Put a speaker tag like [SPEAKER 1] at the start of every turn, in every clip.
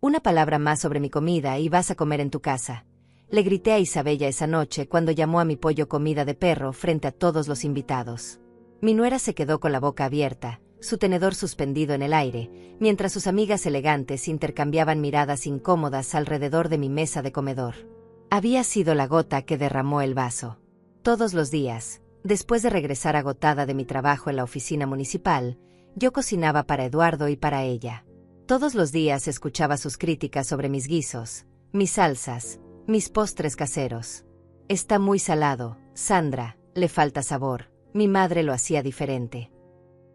[SPEAKER 1] Una palabra más sobre mi comida y vas a comer en tu casa. Le grité a Isabella esa noche cuando llamó a mi pollo comida de perro frente a todos los invitados. Mi nuera se quedó con la boca abierta, su tenedor suspendido en el aire, mientras sus amigas elegantes intercambiaban miradas incómodas alrededor de mi mesa de comedor. Había sido la gota que derramó el vaso. Todos los días, después de regresar agotada de mi trabajo en la oficina municipal, yo cocinaba para Eduardo y para ella. Todos los días escuchaba sus críticas sobre mis guisos, mis salsas, mis postres caseros. Está muy salado, Sandra, le falta sabor, mi madre lo hacía diferente.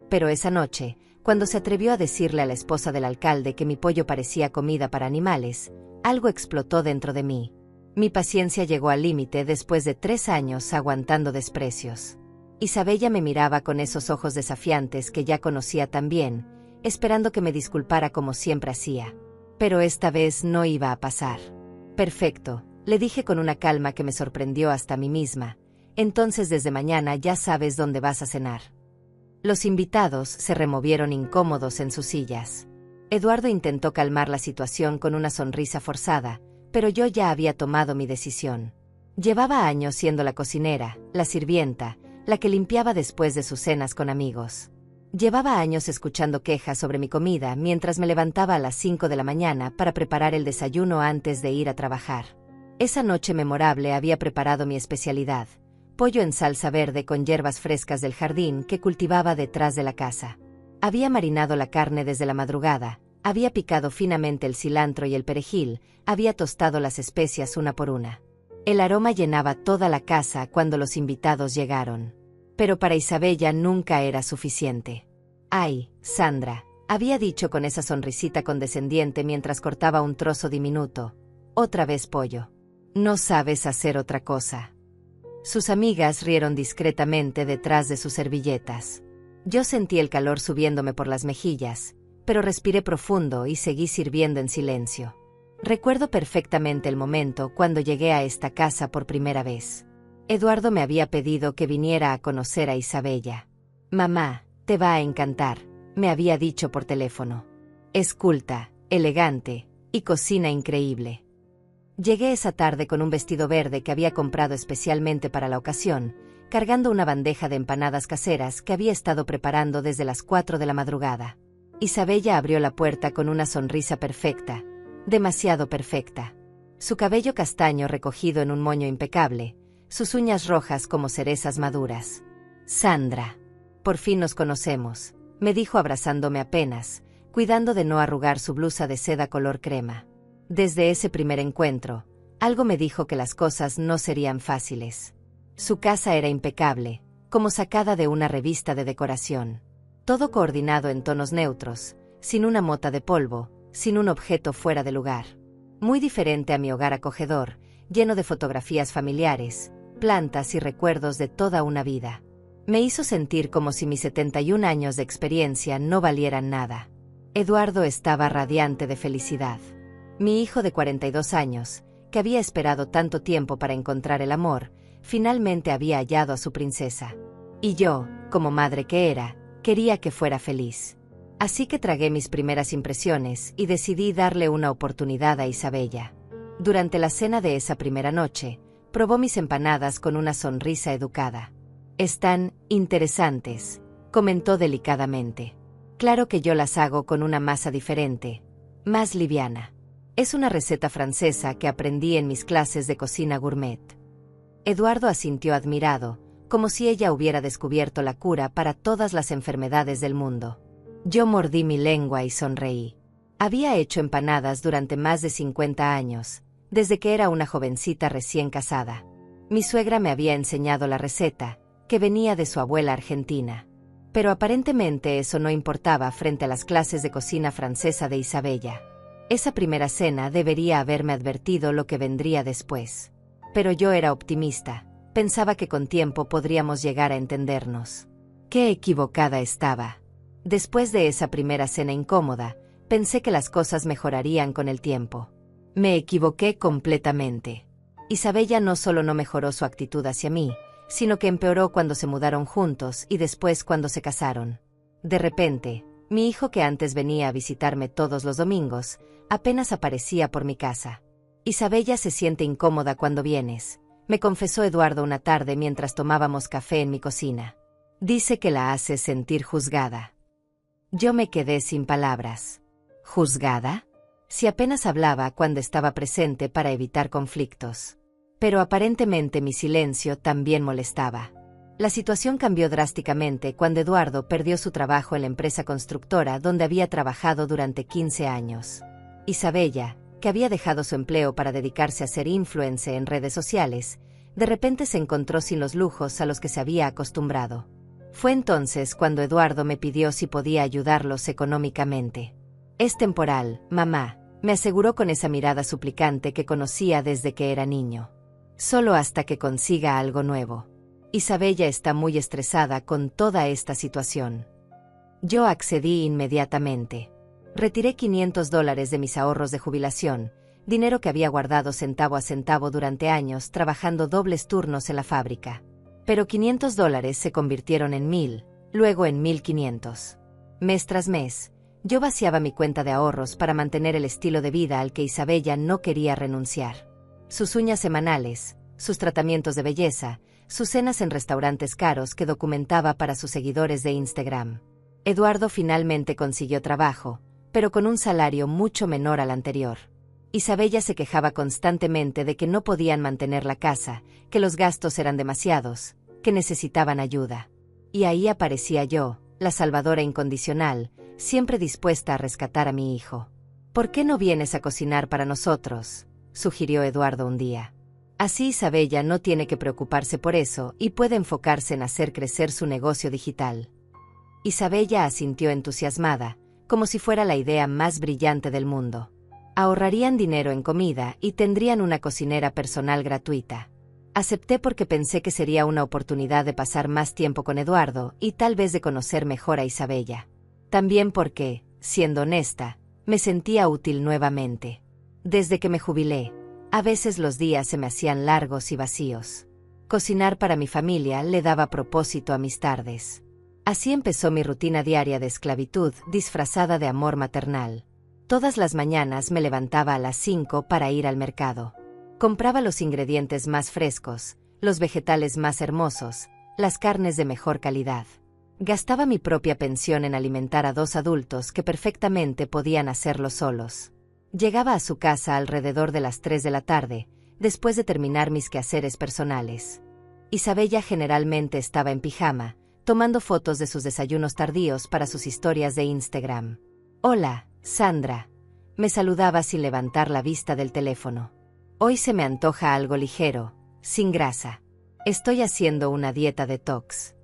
[SPEAKER 1] Pero esa noche, cuando se atrevió a decirle a la esposa del alcalde que mi pollo parecía comida para animales, algo explotó dentro de mí. Mi paciencia llegó al límite después de 3 años aguantando desprecios. Isabella me miraba con esos ojos desafiantes que ya conocía tan bien, esperando que me disculpara como siempre hacía. Pero esta vez no iba a pasar. Perfecto, le dije con una calma que me sorprendió hasta a mí misma. Entonces desde mañana ya sabes dónde vas a cenar. Los invitados se removieron incómodos en sus sillas. Eduardo intentó calmar la situación con una sonrisa forzada, pero yo ya había tomado mi decisión. Llevaba años siendo la cocinera, la sirvienta, la que limpiaba después de sus cenas con amigos. Llevaba años escuchando quejas sobre mi comida mientras me levantaba a las 5 de la mañana para preparar el desayuno antes de ir a trabajar. Esa noche memorable había preparado mi especialidad, pollo en salsa verde con hierbas frescas del jardín que cultivaba detrás de la casa. Había marinado la carne desde la madrugada, había picado finamente el cilantro y el perejil, había tostado las especias una por una. El aroma llenaba toda la casa cuando los invitados llegaron. Pero para Isabella nunca era suficiente. «Ay, Sandra», había dicho con esa sonrisita condescendiente mientras cortaba un trozo diminuto. «Otra vez pollo. No sabes hacer otra cosa». Sus amigas rieron discretamente detrás de sus servilletas. Yo sentí el calor subiéndome por las mejillas, pero respiré profundo y seguí sirviendo en silencio. Recuerdo perfectamente el momento cuando llegué a esta casa por primera vez. Eduardo me había pedido que viniera a conocer a Isabella. «Mamá, te va a encantar», me había dicho por teléfono. «Es culta, elegante, y cocina increíble». Llegué esa tarde con un vestido verde que había comprado especialmente para la ocasión, cargando una bandeja de empanadas caseras que había estado preparando desde las 4 de la madrugada. Isabella abrió la puerta con una sonrisa perfecta, demasiado perfecta. Su cabello castaño recogido en un moño impecable, sus uñas rojas como cerezas maduras. «Sandra, por fin nos conocemos», me dijo abrazándome apenas, cuidando de no arrugar su blusa de seda color crema. Desde ese primer encuentro, algo me dijo que las cosas no serían fáciles. Su casa era impecable, como sacada de una revista de decoración. Todo coordinado en tonos neutros, sin una mota de polvo, sin un objeto fuera de lugar. Muy diferente a mi hogar acogedor, lleno de fotografías familiares, plantas y recuerdos de toda una vida. Me hizo sentir como si mis 71 años de experiencia no valieran nada. Eduardo estaba radiante de felicidad. Mi hijo de 42 años, que había esperado tanto tiempo para encontrar el amor, finalmente había hallado a su princesa. Y yo, como madre que era, quería que fuera feliz. Así que tragué mis primeras impresiones y decidí darle una oportunidad a Isabella. Durante la cena de esa primera noche, probó mis empanadas con una sonrisa educada. «Están interesantes», comentó delicadamente. «Claro que yo las hago con una masa diferente, más liviana. Es una receta francesa que aprendí en mis clases de cocina gourmet». Eduardo asintió admirado, como si ella hubiera descubierto la cura para todas las enfermedades del mundo. Yo mordí mi lengua y sonreí. Había hecho empanadas durante más de 50 años, desde que era una jovencita recién casada. Mi suegra me había enseñado la receta, que venía de su abuela argentina. Pero aparentemente eso no importaba frente a las clases de cocina francesa de Isabella. Esa primera cena debería haberme advertido lo que vendría después. Pero yo era optimista, pensaba que con tiempo podríamos llegar a entendernos. Qué equivocada estaba. Después de esa primera cena incómoda, pensé que las cosas mejorarían con el tiempo. Me equivoqué completamente. Isabella no solo no mejoró su actitud hacia mí, sino que empeoró cuando se mudaron juntos y después cuando se casaron. De repente, Mi hijo, que antes venía a visitarme todos los domingos, apenas aparecía por mi casa. Isabella se siente incómoda cuando vienes, me confesó Eduardo una tarde mientras tomábamos café en mi cocina. Dice que la hace sentir juzgada. Yo me quedé sin palabras. ¿Juzgada? Si apenas hablaba cuando estaba presente para evitar conflictos. Pero aparentemente mi silencio también molestaba. La situación cambió drásticamente cuando Eduardo perdió su trabajo en la empresa constructora donde había trabajado durante 15 años. Isabella, que había dejado su empleo para dedicarse a ser influencer en redes sociales, de repente se encontró sin los lujos a los que se había acostumbrado. Fue entonces cuando Eduardo me pidió si podía ayudarlos económicamente. «Es temporal, mamá», me aseguró con esa mirada suplicante que conocía desde que era niño. «Solo hasta que consiga algo nuevo. Isabella está muy estresada con toda esta situación». Yo accedí inmediatamente. Retiré $500 de mis ahorros de jubilación, dinero que había guardado centavo a centavo durante años trabajando dobles turnos en la fábrica. Pero $500 se convirtieron en 1,000, luego en 1,500. Mes tras mes, yo vaciaba mi cuenta de ahorros para mantener el estilo de vida al que Isabella no quería renunciar. Sus uñas semanales, sus tratamientos de belleza, sus cenas en restaurantes caros que documentaba para sus seguidores de Instagram. Eduardo finalmente consiguió trabajo, pero con un salario mucho menor al anterior. Isabella se quejaba constantemente de que no podían mantener la casa, que los gastos eran demasiados, que necesitaban ayuda. Y ahí aparecía yo, la salvadora incondicional, siempre dispuesta a rescatar a mi hijo. «¿Por qué no vienes a cocinar para nosotros?», sugirió Eduardo un día. «Así Isabella no tiene que preocuparse por eso y puede enfocarse en hacer crecer su negocio digital». Isabella asintió entusiasmada, como si fuera la idea más brillante del mundo. Ahorrarían dinero en comida y tendrían una cocinera personal gratuita. Acepté porque pensé que sería una oportunidad de pasar más tiempo con Eduardo y tal vez de conocer mejor a Isabella. También porque, siendo honesta, me sentía útil nuevamente. Desde que me jubilé, a veces los días se me hacían largos y vacíos. Cocinar para mi familia le daba propósito a mis tardes. Así empezó mi rutina diaria de esclavitud disfrazada de amor maternal. Todas las mañanas me levantaba a las 5 para ir al mercado. Compraba los ingredientes más frescos, los vegetales más hermosos, las carnes de mejor calidad. Gastaba mi propia pensión en alimentar a 2 adultos que perfectamente podían hacerlo solos. Llegaba a su casa alrededor de las 3 de la tarde, después de terminar mis quehaceres personales. Isabella generalmente estaba en pijama, tomando fotos de sus desayunos tardíos para sus historias de Instagram. «Hola, Sandra», me saludaba sin levantar la vista del teléfono. «Hoy se me antoja algo ligero, sin grasa. Estoy haciendo una dieta detox».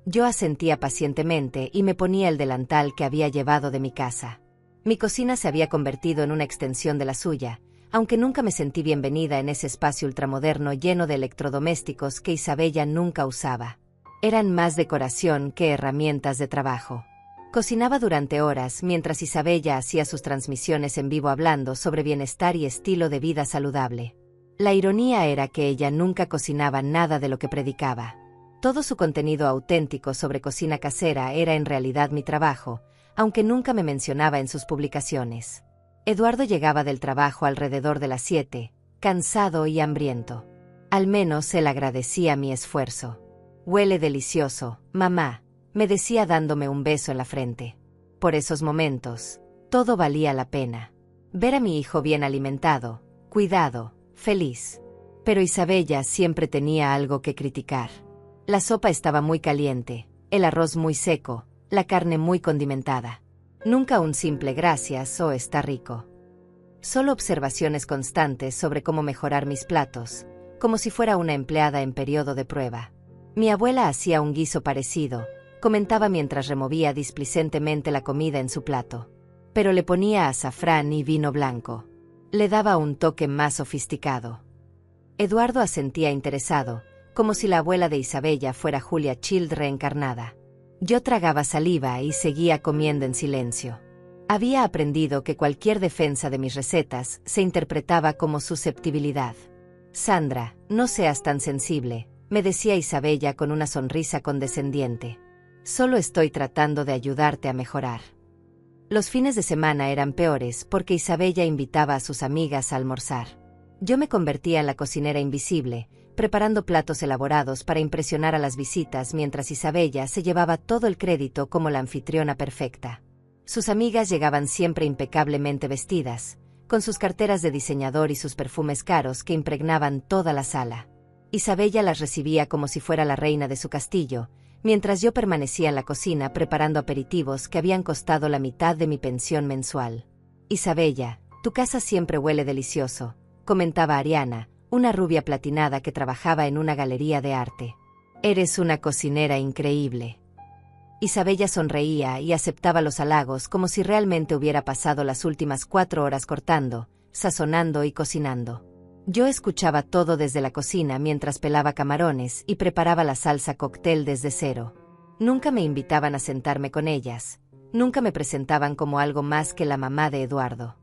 [SPEAKER 1] Yo asentía pacientemente y me ponía el delantal que había llevado de mi casa. Mi cocina se había convertido en una extensión de la suya, aunque nunca me sentí bienvenida en ese espacio ultramoderno lleno de electrodomésticos que Isabella nunca usaba. Eran más decoración que herramientas de trabajo. Cocinaba durante horas mientras Isabella hacía sus transmisiones en vivo hablando sobre bienestar y estilo de vida saludable. La ironía era que ella nunca cocinaba nada de lo que predicaba. Todo su contenido auténtico sobre cocina casera era en realidad mi trabajo, aunque nunca me mencionaba en sus publicaciones. Eduardo llegaba del trabajo alrededor de las 7, cansado y hambriento. Al menos él agradecía mi esfuerzo. «Huele delicioso, mamá», me decía dándome un beso en la frente. Por esos momentos, todo valía la pena. Ver a mi hijo bien alimentado, cuidado, feliz. Pero Isabella siempre tenía algo que criticar. La sopa estaba muy caliente, el arroz muy seco, la carne muy condimentada. Nunca un simple gracias o está rico. Solo observaciones constantes sobre cómo mejorar mis platos, como si fuera una empleada en periodo de prueba. Mi abuela hacía un guiso parecido, comentaba mientras removía displicentemente la comida en su plato. Pero le ponía azafrán y vino blanco. Le daba un toque más sofisticado. Eduardo asentía interesado, como si la abuela de Isabella fuera Julia Child reencarnada. Yo tragaba saliva y seguía comiendo en silencio. Había aprendido que cualquier defensa de mis recetas se interpretaba como susceptibilidad. «Sandra, no seas tan sensible», me decía Isabella con una sonrisa condescendiente. «Solo estoy tratando de ayudarte a mejorar». Los fines de semana eran peores porque Isabella invitaba a sus amigas a almorzar. Yo me convertía en la cocinera invisible, preparando platos elaborados para impresionar a las visitas mientras Isabella se llevaba todo el crédito como la anfitriona perfecta. Sus amigas llegaban siempre impecablemente vestidas, con sus carteras de diseñador y sus perfumes caros que impregnaban toda la sala. Isabella las recibía como si fuera la reina de su castillo, mientras yo permanecía en la cocina preparando aperitivos que habían costado la mitad de mi pensión mensual. Isabella, tu casa siempre huele delicioso, comentaba Ariana, una rubia platinada que trabajaba en una galería de arte. Eres una cocinera increíble. Isabella sonreía y aceptaba los halagos como si realmente hubiera pasado las últimas 4 horas cortando, sazonando y cocinando. Yo escuchaba todo desde la cocina mientras pelaba camarones y preparaba la salsa cóctel desde cero. Nunca me invitaban a sentarme con ellas, nunca me presentaban como algo más que la mamá de Eduardo.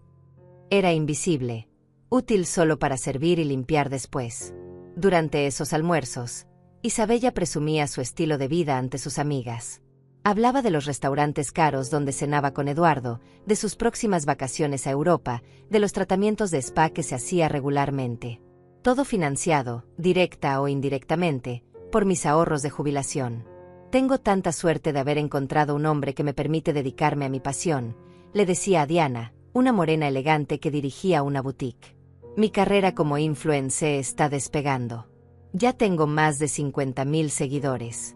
[SPEAKER 1] Era invisible, útil solo para servir y limpiar después. Durante esos almuerzos, Isabella presumía su estilo de vida ante sus amigas. Hablaba de los restaurantes caros donde cenaba con Eduardo, de sus próximas vacaciones a Europa, de los tratamientos de spa que se hacía regularmente. Todo financiado, directa o indirectamente, por mis ahorros de jubilación. Tengo tanta suerte de haber encontrado un hombre que me permite dedicarme a mi pasión, le decía a Diana, una morena elegante que dirigía una boutique. Mi carrera como influencer está despegando. Ya tengo más de 50,000 seguidores.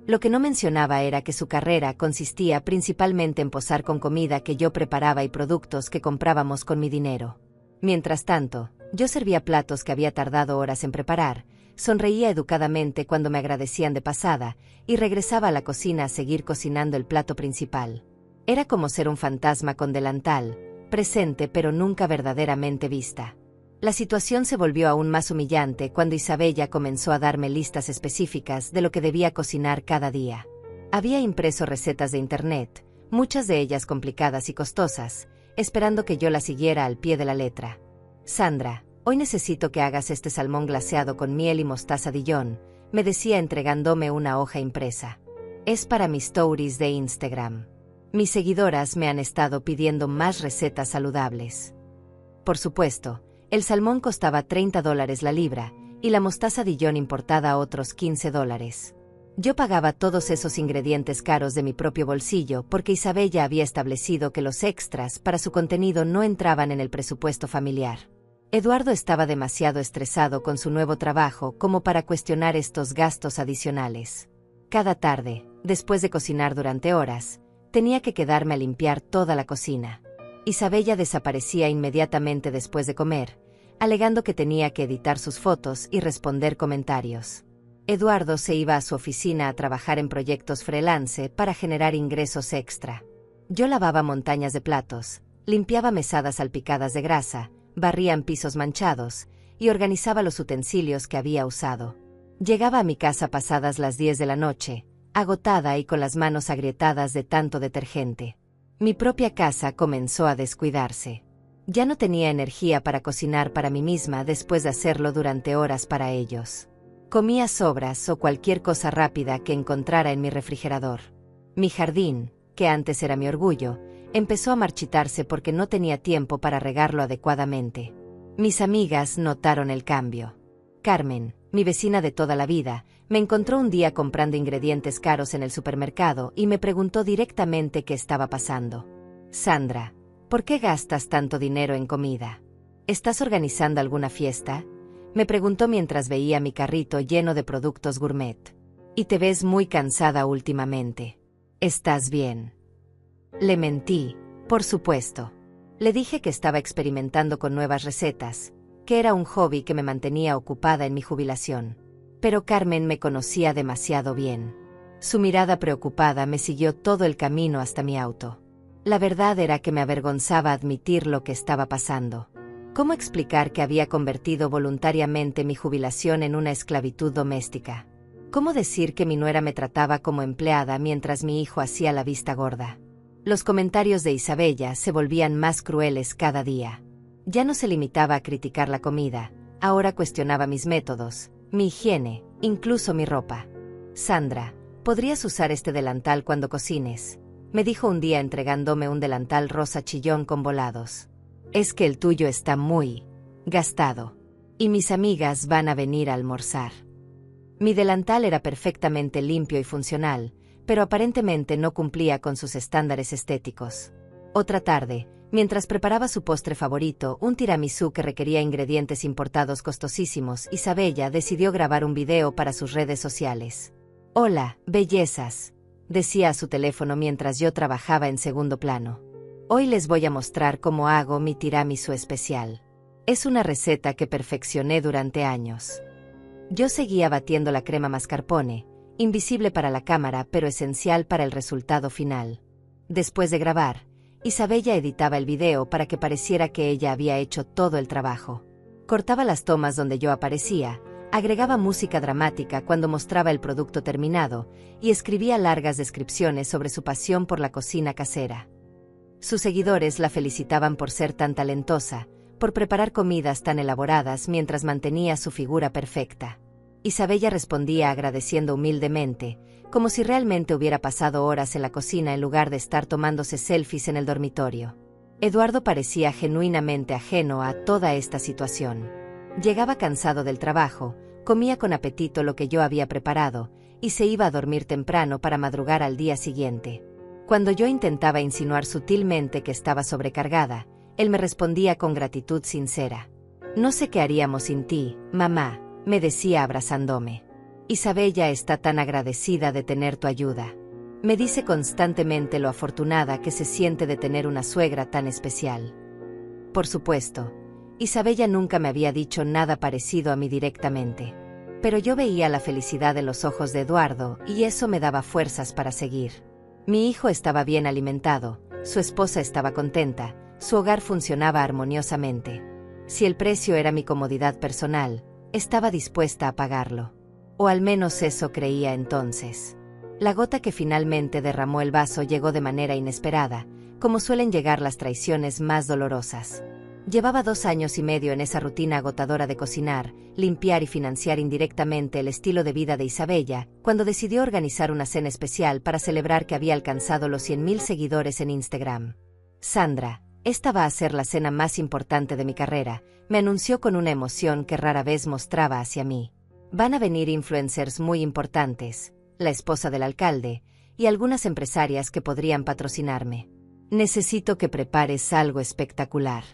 [SPEAKER 1] Lo que no mencionaba era que su carrera consistía principalmente en posar con comida que yo preparaba y productos que comprábamos con mi dinero. Mientras tanto, yo servía platos que había tardado horas en preparar, sonreía educadamente cuando me agradecían de pasada, y regresaba a la cocina a seguir cocinando el plato principal. Era como ser un fantasma con delantal, presente pero nunca verdaderamente vista. La situación se volvió aún más humillante cuando Isabella comenzó a darme listas específicas de lo que debía cocinar cada día. Había impreso recetas de internet, muchas de ellas complicadas y costosas, esperando que yo las siguiera al pie de la letra. Sandra, hoy necesito que hagas este salmón glaseado con miel y mostaza Dijon, me decía entregándome una hoja impresa. Es para mis stories de Instagram. Mis seguidoras me han estado pidiendo más recetas saludables. Por supuesto, el salmón costaba $30 la libra, y la mostaza Dijon importada otros $15. Yo pagaba todos esos ingredientes caros de mi propio bolsillo porque Isabella había establecido que los extras para su contenido no entraban en el presupuesto familiar. Eduardo estaba demasiado estresado con su nuevo trabajo como para cuestionar estos gastos adicionales. Cada tarde, después de cocinar durante horas, tenía que quedarme a limpiar toda la cocina. Isabella desaparecía inmediatamente después de comer, alegando que tenía que editar sus fotos y responder comentarios. Eduardo se iba a su oficina a trabajar en proyectos freelance para generar ingresos extra. Yo lavaba montañas de platos, limpiaba mesadas salpicadas de grasa, barría pisos manchados y organizaba los utensilios que había usado. Llegaba a mi casa pasadas las 10 de la noche, agotada y con las manos agrietadas de tanto detergente. Mi propia casa comenzó a descuidarse. Ya no tenía energía para cocinar para mí misma después de hacerlo durante horas para ellos. Comía sobras o cualquier cosa rápida que encontrara en mi refrigerador. Mi jardín, que antes era mi orgullo, empezó a marchitarse porque no tenía tiempo para regarlo adecuadamente. Mis amigas notaron el cambio. Carmen, mi vecina de toda la vida, me encontró un día comprando ingredientes caros en el supermercado y me preguntó directamente qué estaba pasando. Sandra, ¿por qué gastas tanto dinero en comida? ¿Estás organizando alguna fiesta? Me preguntó mientras veía mi carrito lleno de productos gourmet. Y te ves muy cansada últimamente. ¿Estás bien? Le mentí, por supuesto. Le dije que estaba experimentando con nuevas recetas, que era un hobby que me mantenía ocupada en mi jubilación. Pero Carmen me conocía demasiado bien. Su mirada preocupada me siguió todo el camino hasta mi auto. La verdad era que me avergonzaba admitir lo que estaba pasando. ¿Cómo explicar que había convertido voluntariamente mi jubilación en una esclavitud doméstica? ¿Cómo decir que mi nuera me trataba como empleada mientras mi hijo hacía la vista gorda? Los comentarios de Isabella se volvían más crueles cada día. Ya no se limitaba a criticar la comida, ahora cuestionaba mis métodos, mi higiene, incluso mi ropa. Sandra, ¿podrías usar este delantal cuando cocines? me dijo un día entregándome un delantal rosa chillón con volados. Es que el tuyo está muy gastado. Y mis amigas van a venir a almorzar. Mi delantal era perfectamente limpio y funcional, pero aparentemente no cumplía con sus estándares estéticos. Otra tarde, mientras preparaba su postre favorito, un tiramisú que requería ingredientes importados costosísimos, Isabella decidió grabar un video para sus redes sociales. «Hola, bellezas», decía a su teléfono mientras yo trabajaba en segundo plano. «Hoy les voy a mostrar cómo hago mi tiramisú especial. Es una receta que perfeccioné durante años». Yo seguía batiendo la crema mascarpone, invisible para la cámara pero esencial para el resultado final. Después de grabar, Isabella editaba el video para que pareciera que ella había hecho todo el trabajo. Cortaba las tomas donde yo aparecía, agregaba música dramática cuando mostraba el producto terminado y escribía largas descripciones sobre su pasión por la cocina casera. Sus seguidores la felicitaban por ser tan talentosa, por preparar comidas tan elaboradas mientras mantenía su figura perfecta. Isabella respondía agradeciendo humildemente, como si realmente hubiera pasado horas en la cocina en lugar de estar tomándose selfies en el dormitorio. Eduardo parecía genuinamente ajeno a toda esta situación. Llegaba cansado del trabajo, comía con apetito lo que yo había preparado, y se iba a dormir temprano para madrugar al día siguiente. Cuando yo intentaba insinuar sutilmente que estaba sobrecargada, él me respondía con gratitud sincera. «No sé qué haríamos sin ti, mamá», me decía abrazándome. «Isabella está tan agradecida de tener tu ayuda. Me dice constantemente lo afortunada que se siente de tener una suegra tan especial». Por supuesto, Isabella nunca me había dicho nada parecido a mí directamente. Pero yo veía la felicidad en los ojos de Eduardo y eso me daba fuerzas para seguir. Mi hijo estaba bien alimentado, su esposa estaba contenta, su hogar funcionaba armoniosamente. Si el precio era mi comodidad personal, estaba dispuesta a pagarlo. O al menos eso creía entonces. La gota que finalmente derramó el vaso llegó de manera inesperada, como suelen llegar las traiciones más dolorosas. Llevaba 2 años y medio en esa rutina agotadora de cocinar, limpiar y financiar indirectamente el estilo de vida de Isabella, cuando decidió organizar una cena especial para celebrar que había alcanzado los 100.000 seguidores en Instagram. «Sandra, esta va a ser la cena más importante de mi carrera», me anunció con una emoción que rara vez mostraba hacia mí. «Van a venir influencers muy importantes, la esposa del alcalde, y algunas empresarias que podrían patrocinarme. Necesito que prepares algo espectacular».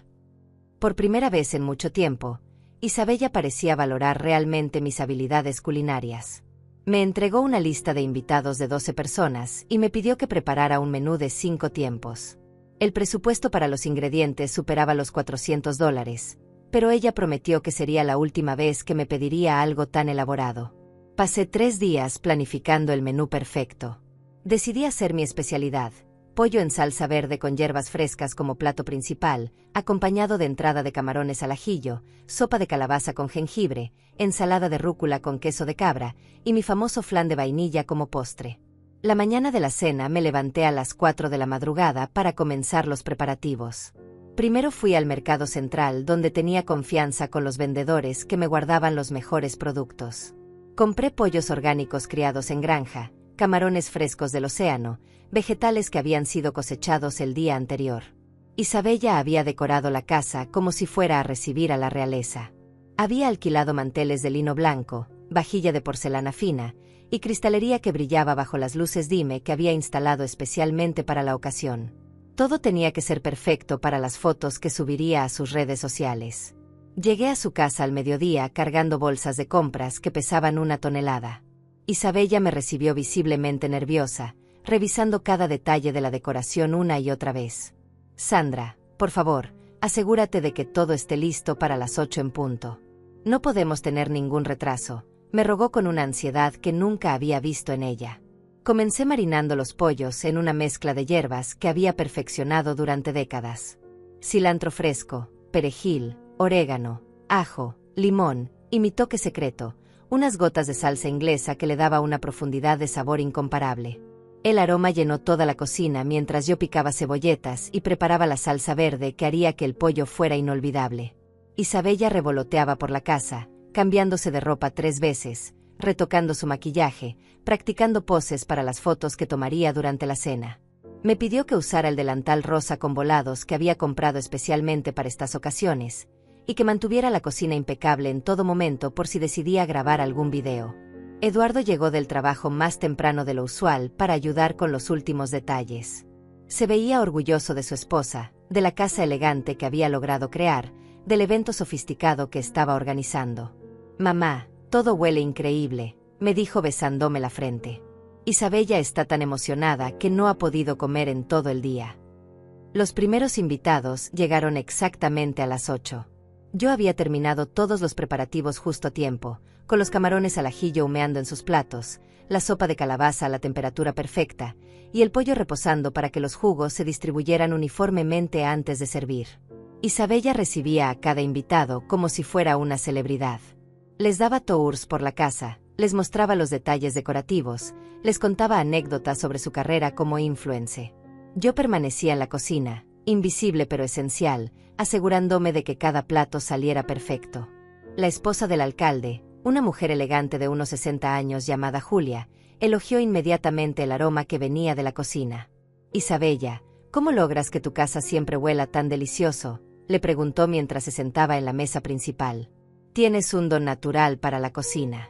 [SPEAKER 1] Por primera vez en mucho tiempo, Isabella parecía valorar realmente mis habilidades culinarias. Me entregó una lista de invitados de 12 personas y me pidió que preparara un menú de 5 tiempos. El presupuesto para los ingredientes superaba los $400, pero ella prometió que sería la última vez que me pediría algo tan elaborado. Pasé 3 días planificando el menú perfecto. Decidí hacer mi especialidad: pollo en salsa verde con hierbas frescas como plato principal, acompañado de entrada de camarones al ajillo, sopa de calabaza con jengibre, ensalada de rúcula con queso de cabra y mi famoso flan de vainilla como postre. La mañana de la cena me levanté a las 4 de la madrugada para comenzar los preparativos. Primero fui al mercado central donde tenía confianza con los vendedores que me guardaban los mejores productos. Compré pollos orgánicos criados en granja, camarones frescos del océano, vegetales que habían sido cosechados el día anterior. Isabella había decorado la casa como si fuera a recibir a la realeza. Había alquilado manteles de lino blanco, vajilla de porcelana fina y cristalería que brillaba bajo las luces dime que había instalado especialmente para la ocasión. Todo tenía que ser perfecto para las fotos que subiría a sus redes sociales. Llegué a su casa al mediodía cargando bolsas de compras que pesaban 1 tonelada. Isabella me recibió visiblemente nerviosa, revisando cada detalle de la decoración una y otra vez. «Sandra, por favor, asegúrate de que todo esté listo para las 8 en punto. No podemos tener ningún retraso», me rogó con una ansiedad que nunca había visto en ella. Comencé marinando los pollos en una mezcla de hierbas que había perfeccionado durante décadas. Cilantro fresco, perejil, orégano, ajo, limón y mi toque secreto, unas gotas de salsa inglesa que le daba una profundidad de sabor incomparable. El aroma llenó toda la cocina mientras yo picaba cebolletas y preparaba la salsa verde que haría que el pollo fuera inolvidable. Isabella revoloteaba por la casa, cambiándose de ropa 3 veces, retocando su maquillaje, practicando poses para las fotos que tomaría durante la cena. Me pidió que usara el delantal rosa con volados que había comprado especialmente para estas ocasiones, y que mantuviera la cocina impecable en todo momento por si decidía grabar algún video. Eduardo llegó del trabajo más temprano de lo usual para ayudar con los últimos detalles. Se veía orgulloso de su esposa, de la casa elegante que había logrado crear, del evento sofisticado que estaba organizando. «Mamá, todo huele increíble», me dijo besándome la frente. «Isabella está tan emocionada que no ha podido comer en todo el día». Los primeros invitados llegaron exactamente a las 8. Yo había terminado todos los preparativos justo a tiempo, con los camarones al ajillo humeando en sus platos, la sopa de calabaza a la temperatura perfecta, y el pollo reposando para que los jugos se distribuyeran uniformemente antes de servir. Isabella recibía a cada invitado como si fuera una celebridad. Les daba tours por la casa, les mostraba los detalles decorativos, les contaba anécdotas sobre su carrera como influencer. Yo permanecía en la cocina, invisible pero esencial, asegurándome de que cada plato saliera perfecto. La esposa del alcalde, una mujer elegante de unos 60 años llamada Julia, elogió inmediatamente el aroma que venía de la cocina. «Isabella, ¿cómo logras que tu casa siempre huela tan delicioso?», le preguntó mientras se sentaba en la mesa principal. «Tienes un don natural para la cocina».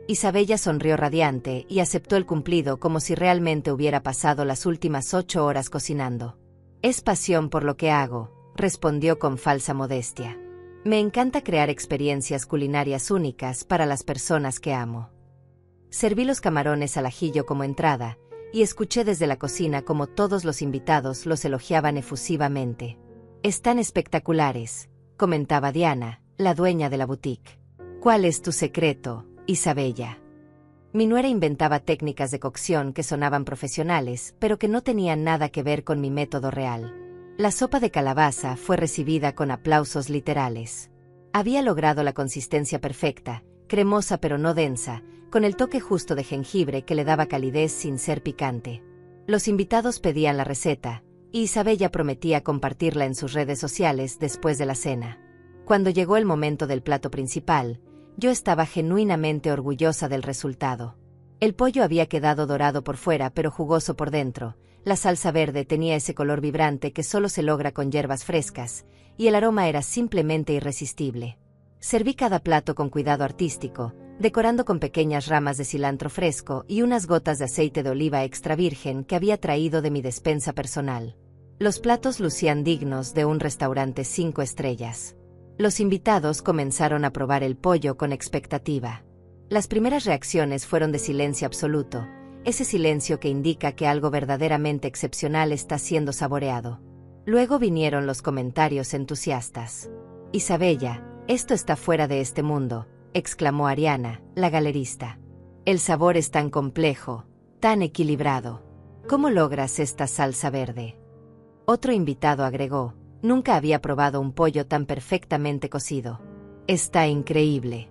[SPEAKER 1] Isabella sonrió radiante y aceptó el cumplido como si realmente hubiera pasado las últimas 8 horas cocinando. «Es pasión por lo que hago», respondió con falsa modestia. «Me encanta crear experiencias culinarias únicas para las personas que amo». Serví los camarones al ajillo como entrada, y escuché desde la cocina como todos los invitados los elogiaban efusivamente. «Están espectaculares», comentaba Diana, la dueña de la boutique. «¿Cuál es tu secreto, Isabella?». Mi nuera inventaba técnicas de cocción que sonaban profesionales, pero que no tenían nada que ver con mi método real. La sopa de calabaza fue recibida con aplausos literales. Había logrado la consistencia perfecta, cremosa pero no densa, con el toque justo de jengibre que le daba calidez sin ser picante. Los invitados pedían la receta, y Isabella prometía compartirla en sus redes sociales después de la cena. Cuando llegó el momento del plato principal, yo estaba genuinamente orgullosa del resultado. El pollo había quedado dorado por fuera pero jugoso por dentro, la salsa verde tenía ese color vibrante que solo se logra con hierbas frescas, y el aroma era simplemente irresistible. Serví cada plato con cuidado artístico, decorando con pequeñas ramas de cilantro fresco y unas gotas de aceite de oliva extra virgen que había traído de mi despensa personal. Los platos lucían dignos de un restaurante 5 estrellas. Los invitados comenzaron a probar el pollo con expectativa. Las primeras reacciones fueron de silencio absoluto, ese silencio que indica que algo verdaderamente excepcional está siendo saboreado. Luego vinieron los comentarios entusiastas. «Isabella, esto está fuera de este mundo», exclamó Ariana, la galerista. «El sabor es tan complejo, tan equilibrado. ¿Cómo logras esta salsa verde?». Otro invitado agregó: «Nunca había probado un pollo tan perfectamente cocido. Está increíble».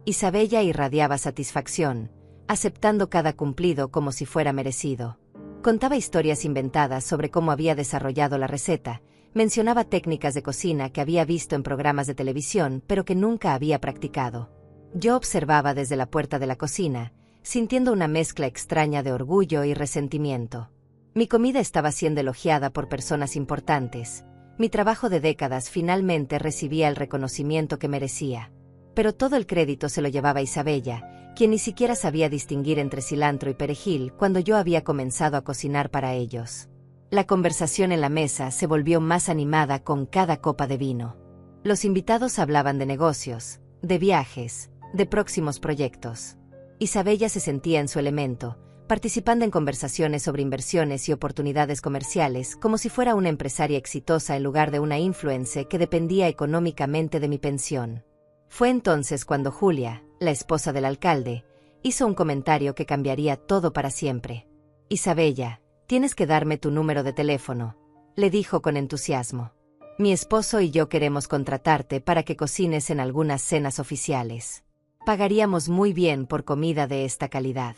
[SPEAKER 1] Isabella irradiaba satisfacción, aceptando cada cumplido como si fuera merecido. Contaba historias inventadas sobre cómo había desarrollado la receta, mencionaba técnicas de cocina que había visto en programas de televisión pero que nunca había practicado. Yo observaba desde la puerta de la cocina, sintiendo una mezcla extraña de orgullo y resentimiento. Mi comida estaba siendo elogiada por personas importantes. Mi trabajo de décadas finalmente recibía el reconocimiento que merecía. Pero todo el crédito se lo llevaba Isabella, quien ni siquiera sabía distinguir entre cilantro y perejil cuando yo había comenzado a cocinar para ellos. La conversación en la mesa se volvió más animada con cada copa de vino. Los invitados hablaban de negocios, de viajes, de próximos proyectos. Isabella se sentía en su elemento, participando en conversaciones sobre inversiones y oportunidades comerciales como si fuera una empresaria exitosa en lugar de una influencer que dependía económicamente de mi pensión. Fue entonces cuando Julia, la esposa del alcalde, hizo un comentario que cambiaría todo para siempre. «Isabella, tienes que darme tu número de teléfono», le dijo con entusiasmo. «Mi esposo y yo queremos contratarte para que cocines en algunas cenas oficiales. Pagaríamos muy bien por comida de esta calidad».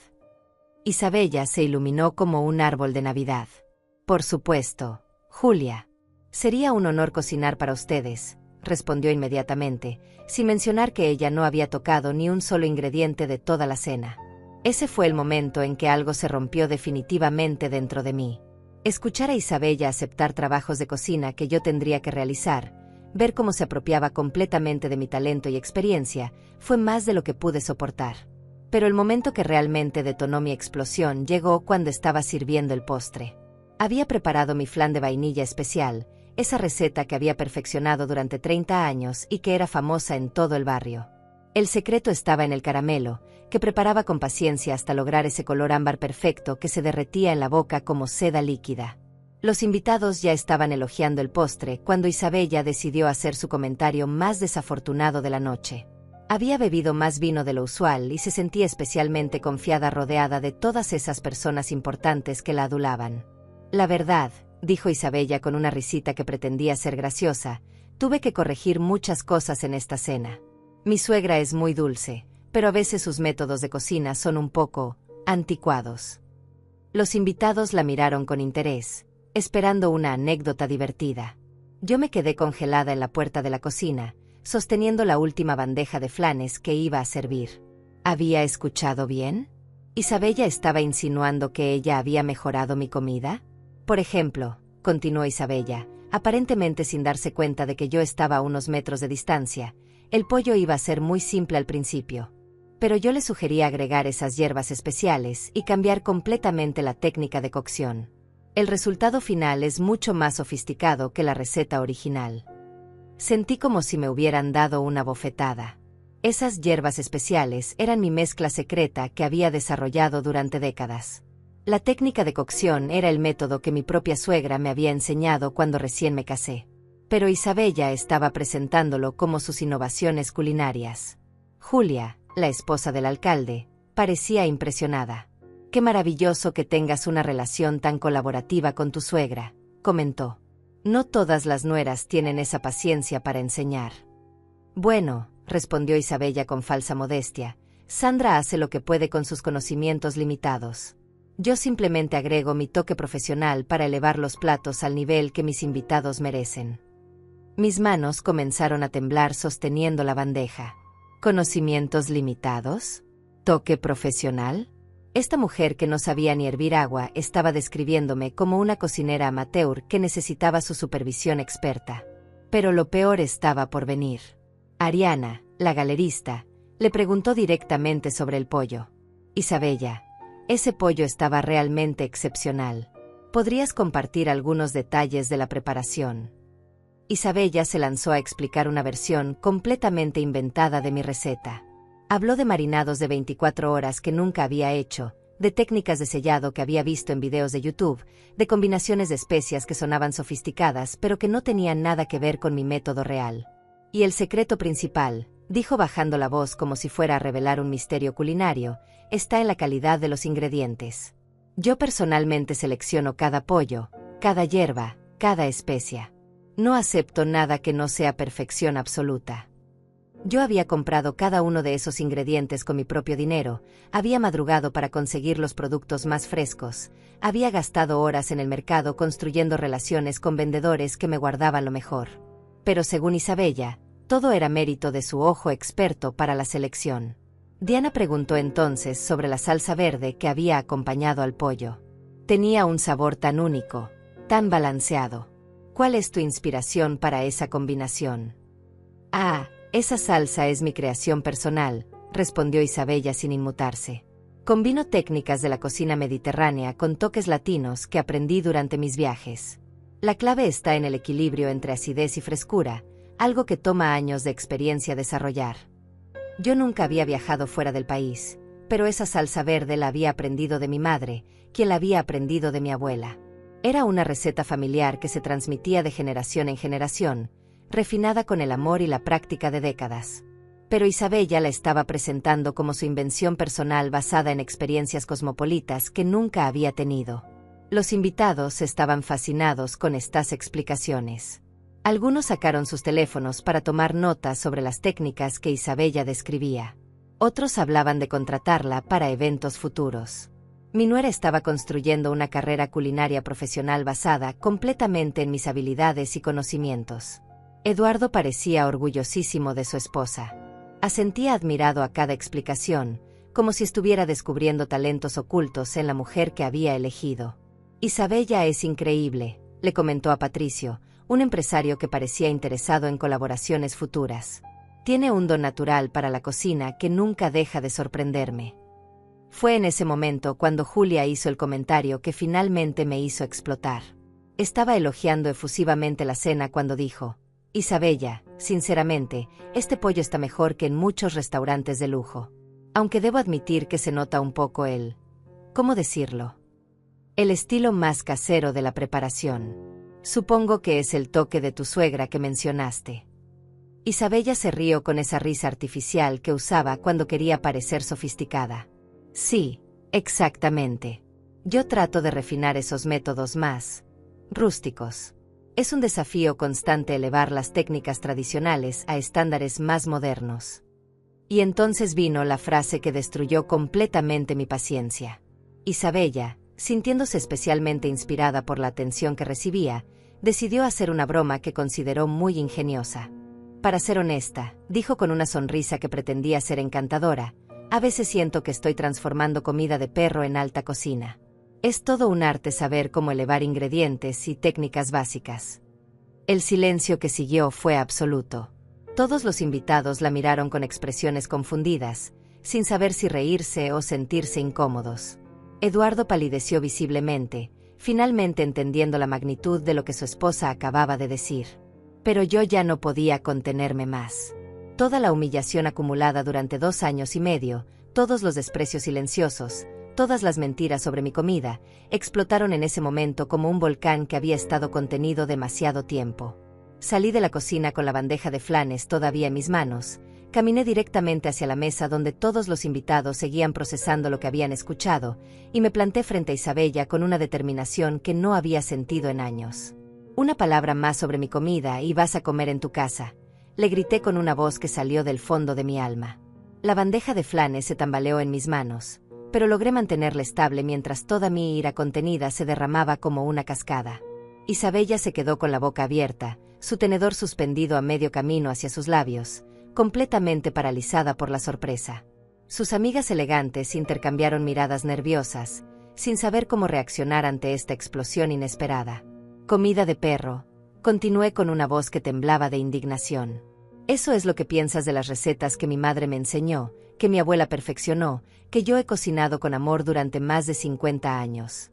[SPEAKER 1] Isabella se iluminó como un árbol de Navidad. «Por supuesto, Julia. Sería un honor cocinar para ustedes», respondió inmediatamente, sin mencionar que ella no había tocado ni un solo ingrediente de toda la cena. Ese fue el momento en que algo se rompió definitivamente dentro de mí. Escuchar a Isabella aceptar trabajos de cocina que yo tendría que realizar, ver cómo se apropiaba completamente de mi talento y experiencia, fue más de lo que pude soportar. Pero el momento que realmente detonó mi explosión llegó cuando estaba sirviendo el postre. Había preparado mi flan de vainilla especial, esa receta que había perfeccionado durante 30 años y que era famosa en todo el barrio. El secreto estaba en el caramelo, que preparaba con paciencia hasta lograr ese color ámbar perfecto que se derretía en la boca como seda líquida. Los invitados ya estaban elogiando el postre cuando Isabella decidió hacer su comentario más desafortunado de la noche. Había bebido más vino de lo usual y se sentía especialmente confiada rodeada de todas esas personas importantes que la adulaban. La verdad, dijo Isabella con una risita que pretendía ser graciosa, tuve que corregir muchas cosas en esta cena. Mi suegra es muy dulce, pero a veces sus métodos de cocina son un poco anticuados. Los invitados la miraron con interés, esperando una anécdota divertida. Yo me quedé congelada en la puerta de la cocina, sosteniendo la última bandeja de flanes que iba a servir. ¿Había escuchado bien? ¿Isabella estaba insinuando que ella había mejorado mi comida? Por ejemplo, continuó Isabella, aparentemente sin darse cuenta de que yo estaba a unos metros de distancia, el pollo iba a ser muy simple al principio. Pero yo le sugerí agregar esas hierbas especiales y cambiar completamente la técnica de cocción. El resultado final es mucho más sofisticado que la receta original. Sentí como si me hubieran dado una bofetada. Esas hierbas especiales eran mi mezcla secreta que había desarrollado durante décadas. La técnica de cocción era el método que mi propia suegra me había enseñado cuando recién me casé. Pero Isabella estaba presentándolo como sus innovaciones culinarias. Julia, la esposa del alcalde, parecía impresionada. «Qué maravilloso que tengas una relación tan colaborativa con tu suegra», comentó. «No todas las nueras tienen esa paciencia para enseñar». «Bueno», respondió Isabella con falsa modestia, «Sandra hace lo que puede con sus conocimientos limitados. Yo simplemente agrego mi toque profesional para elevar los platos al nivel que mis invitados merecen». Mis manos comenzaron a temblar sosteniendo la bandeja. ¿Conocimientos limitados? ¿Toque profesional? Esta mujer que no sabía ni hervir agua estaba describiéndome como una cocinera amateur que necesitaba su supervisión experta. Pero lo peor estaba por venir. Ariana, la galerista, le preguntó directamente sobre el pollo. «Isabella, ese pollo estaba realmente excepcional. ¿Podrías compartir algunos detalles de la preparación?» Isabella se lanzó a explicar una versión completamente inventada de mi receta. Habló de marinados de 24 horas que nunca había hecho, de técnicas de sellado que había visto en videos de YouTube, de combinaciones de especias que sonaban sofisticadas pero que no tenían nada que ver con mi método real. Y el secreto principal, dijo bajando la voz como si fuera a revelar un misterio culinario, está en la calidad de los ingredientes. Yo personalmente selecciono cada pollo, cada hierba, cada especia. No acepto nada que no sea perfección absoluta. Yo había comprado cada uno de esos ingredientes con mi propio dinero, había madrugado para conseguir los productos más frescos, había gastado horas en el mercado construyendo relaciones con vendedores que me guardaban lo mejor. Pero según Isabella, todo era mérito de su ojo experto para la selección. Diana preguntó entonces sobre la salsa verde que había acompañado al pollo. Tenía un sabor tan único, tan balanceado. ¿Cuál es tu inspiración para esa combinación? «Ah, esa salsa es mi creación personal», respondió Isabella sin inmutarse. «Combino técnicas de la cocina mediterránea con toques latinos que aprendí durante mis viajes. La clave está en el equilibrio entre acidez y frescura, algo que toma años de experiencia desarrollar. Yo nunca había viajado fuera del país, pero esa salsa verde la había aprendido de mi madre, quien la había aprendido de mi abuela. Era una receta familiar que se transmitía de generación en generación, refinada con el amor y la práctica de décadas. Pero Isabella la estaba presentando como su invención personal basada en experiencias cosmopolitas que nunca había tenido. Los invitados estaban fascinados con estas explicaciones. Algunos sacaron sus teléfonos para tomar notas sobre las técnicas que Isabella describía. Otros hablaban de contratarla para eventos futuros. Mi nuera estaba construyendo una carrera culinaria profesional basada completamente en mis habilidades y conocimientos. Eduardo parecía orgullosísimo de su esposa. Asentía admirado a cada explicación, como si estuviera descubriendo talentos ocultos en la mujer que había elegido. Isabella es increíble, le comentó a Patricio, un empresario que parecía interesado en colaboraciones futuras. Tiene un don natural para la cocina que nunca deja de sorprenderme. Fue en ese momento cuando Julia hizo el comentario que finalmente me hizo explotar. Estaba elogiando efusivamente la cena cuando dijo: Isabella, sinceramente, este pollo está mejor que en muchos restaurantes de lujo. Aunque debo admitir que se nota un poco ¿cómo decirlo? El estilo más casero de la preparación. Supongo que es el toque de tu suegra que mencionaste. Isabella se rió con esa risa artificial que usaba cuando quería parecer sofisticada. Sí, exactamente. Yo trato de refinar esos métodos más rústicos. Es un desafío constante elevar las técnicas tradicionales a estándares más modernos. Y entonces vino la frase que destruyó completamente mi paciencia. Isabella, sintiéndose especialmente inspirada por la atención que recibía, decidió hacer una broma que consideró muy ingeniosa. Para ser honesta, dijo con una sonrisa que pretendía ser encantadora, a veces siento que estoy transformando comida de perro en alta cocina. Es todo un arte saber cómo elevar ingredientes y técnicas básicas. El silencio que siguió fue absoluto. Todos los invitados la miraron con expresiones confundidas, sin saber si reírse o sentirse incómodos. Eduardo palideció visiblemente, finalmente entendiendo la magnitud de lo que su esposa acababa de decir. Pero yo ya no podía contenerme más. Toda la humillación acumulada durante 2 años y medio, todos los desprecios silenciosos, todas las mentiras sobre mi comida, explotaron en ese momento como un volcán que había estado contenido demasiado tiempo. Salí de la cocina con la bandeja de flanes todavía en mis manos, caminé directamente hacia la mesa donde todos los invitados seguían procesando lo que habían escuchado, y me planté frente a Isabella con una determinación que no había sentido en años. Una palabra más sobre mi comida y vas a comer en tu casa, le grité con una voz que salió del fondo de mi alma. La bandeja de flanes se tambaleó en mis manos, pero logré mantenerla estable mientras toda mi ira contenida se derramaba como una cascada. Isabella se quedó con la boca abierta, su tenedor suspendido a medio camino hacia sus labios, completamente paralizada por la sorpresa. Sus amigas elegantes intercambiaron miradas nerviosas, sin saber cómo reaccionar ante esta explosión inesperada. Comida de perro, continué con una voz que temblaba de indignación. Eso es lo que piensas de las recetas que mi madre me enseñó, que mi abuela perfeccionó, que yo he cocinado con amor durante más de 50 años.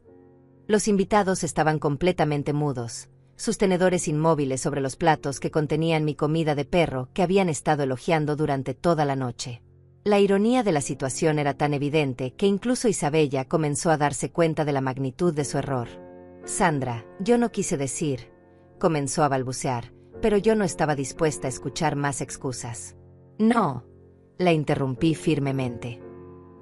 [SPEAKER 1] Los invitados estaban completamente mudos, sus tenedores inmóviles sobre los platos que contenían mi comida de perro que habían estado elogiando durante toda la noche. La ironía de la situación era tan evidente que incluso Isabella comenzó a darse cuenta de la magnitud de su error. Sandra, yo no quise decir, comenzó a balbucear, pero yo no estaba dispuesta a escuchar más excusas. No, la interrumpí firmemente.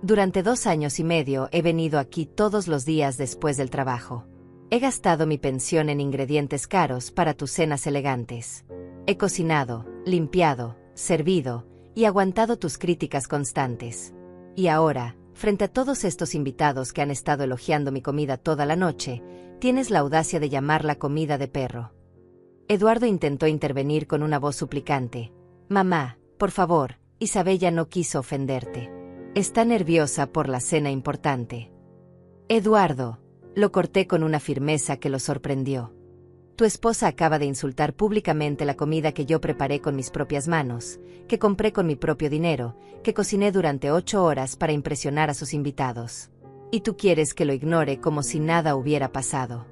[SPEAKER 1] Durante 2 años y medio he venido aquí todos los días después del trabajo. He gastado mi pensión en ingredientes caros para tus cenas elegantes. He cocinado, limpiado, servido y aguantado tus críticas constantes. Y ahora, frente a todos estos invitados que han estado elogiando mi comida toda la noche, tienes la audacia de llamarla comida de perro. Eduardo intentó intervenir con una voz suplicante. Mamá, por favor, Isabella no quiso ofenderte. Está nerviosa por la cena importante. Eduardo, lo corté con una firmeza que lo sorprendió. Tu esposa acaba de insultar públicamente la comida que yo preparé con mis propias manos, que compré con mi propio dinero, que cociné durante 8 horas para impresionar a sus invitados. Y tú quieres que lo ignore como si nada hubiera pasado.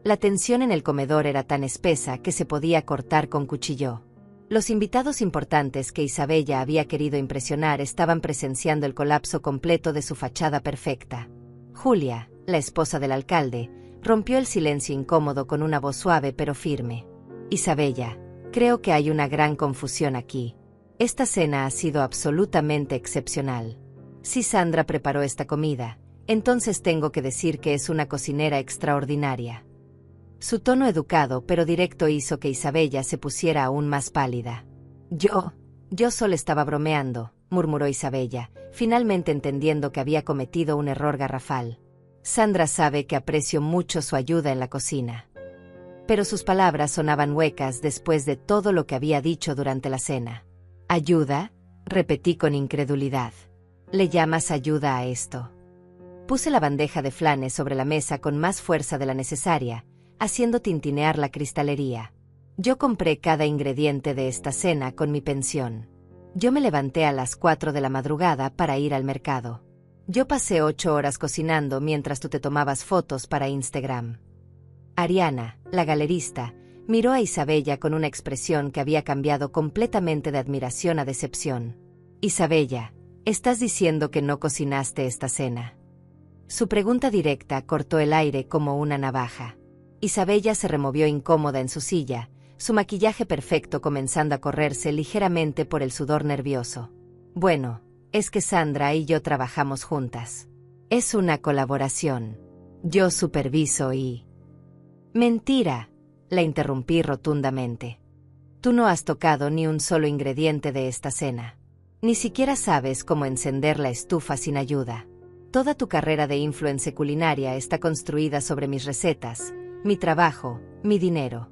[SPEAKER 1] La tensión en el comedor era tan espesa que se podía cortar con cuchillo. Los invitados importantes que Isabella había querido impresionar estaban presenciando el colapso completo de su fachada perfecta. Julia, la esposa del alcalde, rompió el silencio incómodo con una voz suave pero firme. Isabella, creo que hay una gran confusión aquí. Esta cena ha sido absolutamente excepcional. Si Sandra preparó esta comida, entonces tengo que decir que es una cocinera extraordinaria. Su tono educado pero directo hizo que Isabella se pusiera aún más pálida. Yo solo estaba bromeando, murmuró Isabella, finalmente entendiendo que había cometido un error garrafal. Sandra sabe que aprecio mucho su ayuda en la cocina. Pero sus palabras sonaban huecas después de todo lo que había dicho durante la cena. ¿Ayuda? Repetí con incredulidad. ¿Le llamas ayuda a esto? Puse la bandeja de flanes sobre la mesa con más fuerza de la necesaria, haciendo tintinear la cristalería. Yo compré cada ingrediente de esta cena con mi pensión. Yo me levanté a las 4 de la madrugada para ir al mercado. Yo pasé 8 horas cocinando mientras tú te tomabas fotos para Instagram. Ariana, la galerista, miró a Isabella con una expresión que había cambiado completamente de admiración a decepción. Isabella, ¿estás diciendo que no cocinaste esta cena? Su pregunta directa cortó el aire como una navaja. Isabella se removió incómoda en su silla, su maquillaje perfecto comenzando a correrse ligeramente por el sudor nervioso. Bueno, es que Sandra y yo trabajamos juntas. Es una colaboración. Yo superviso y... Mentira, la interrumpí rotundamente. Tú no has tocado ni un solo ingrediente de esta cena. Ni siquiera sabes cómo encender la estufa sin ayuda. Toda tu carrera de influencer culinaria está construida sobre mis recetas, mi trabajo, mi dinero.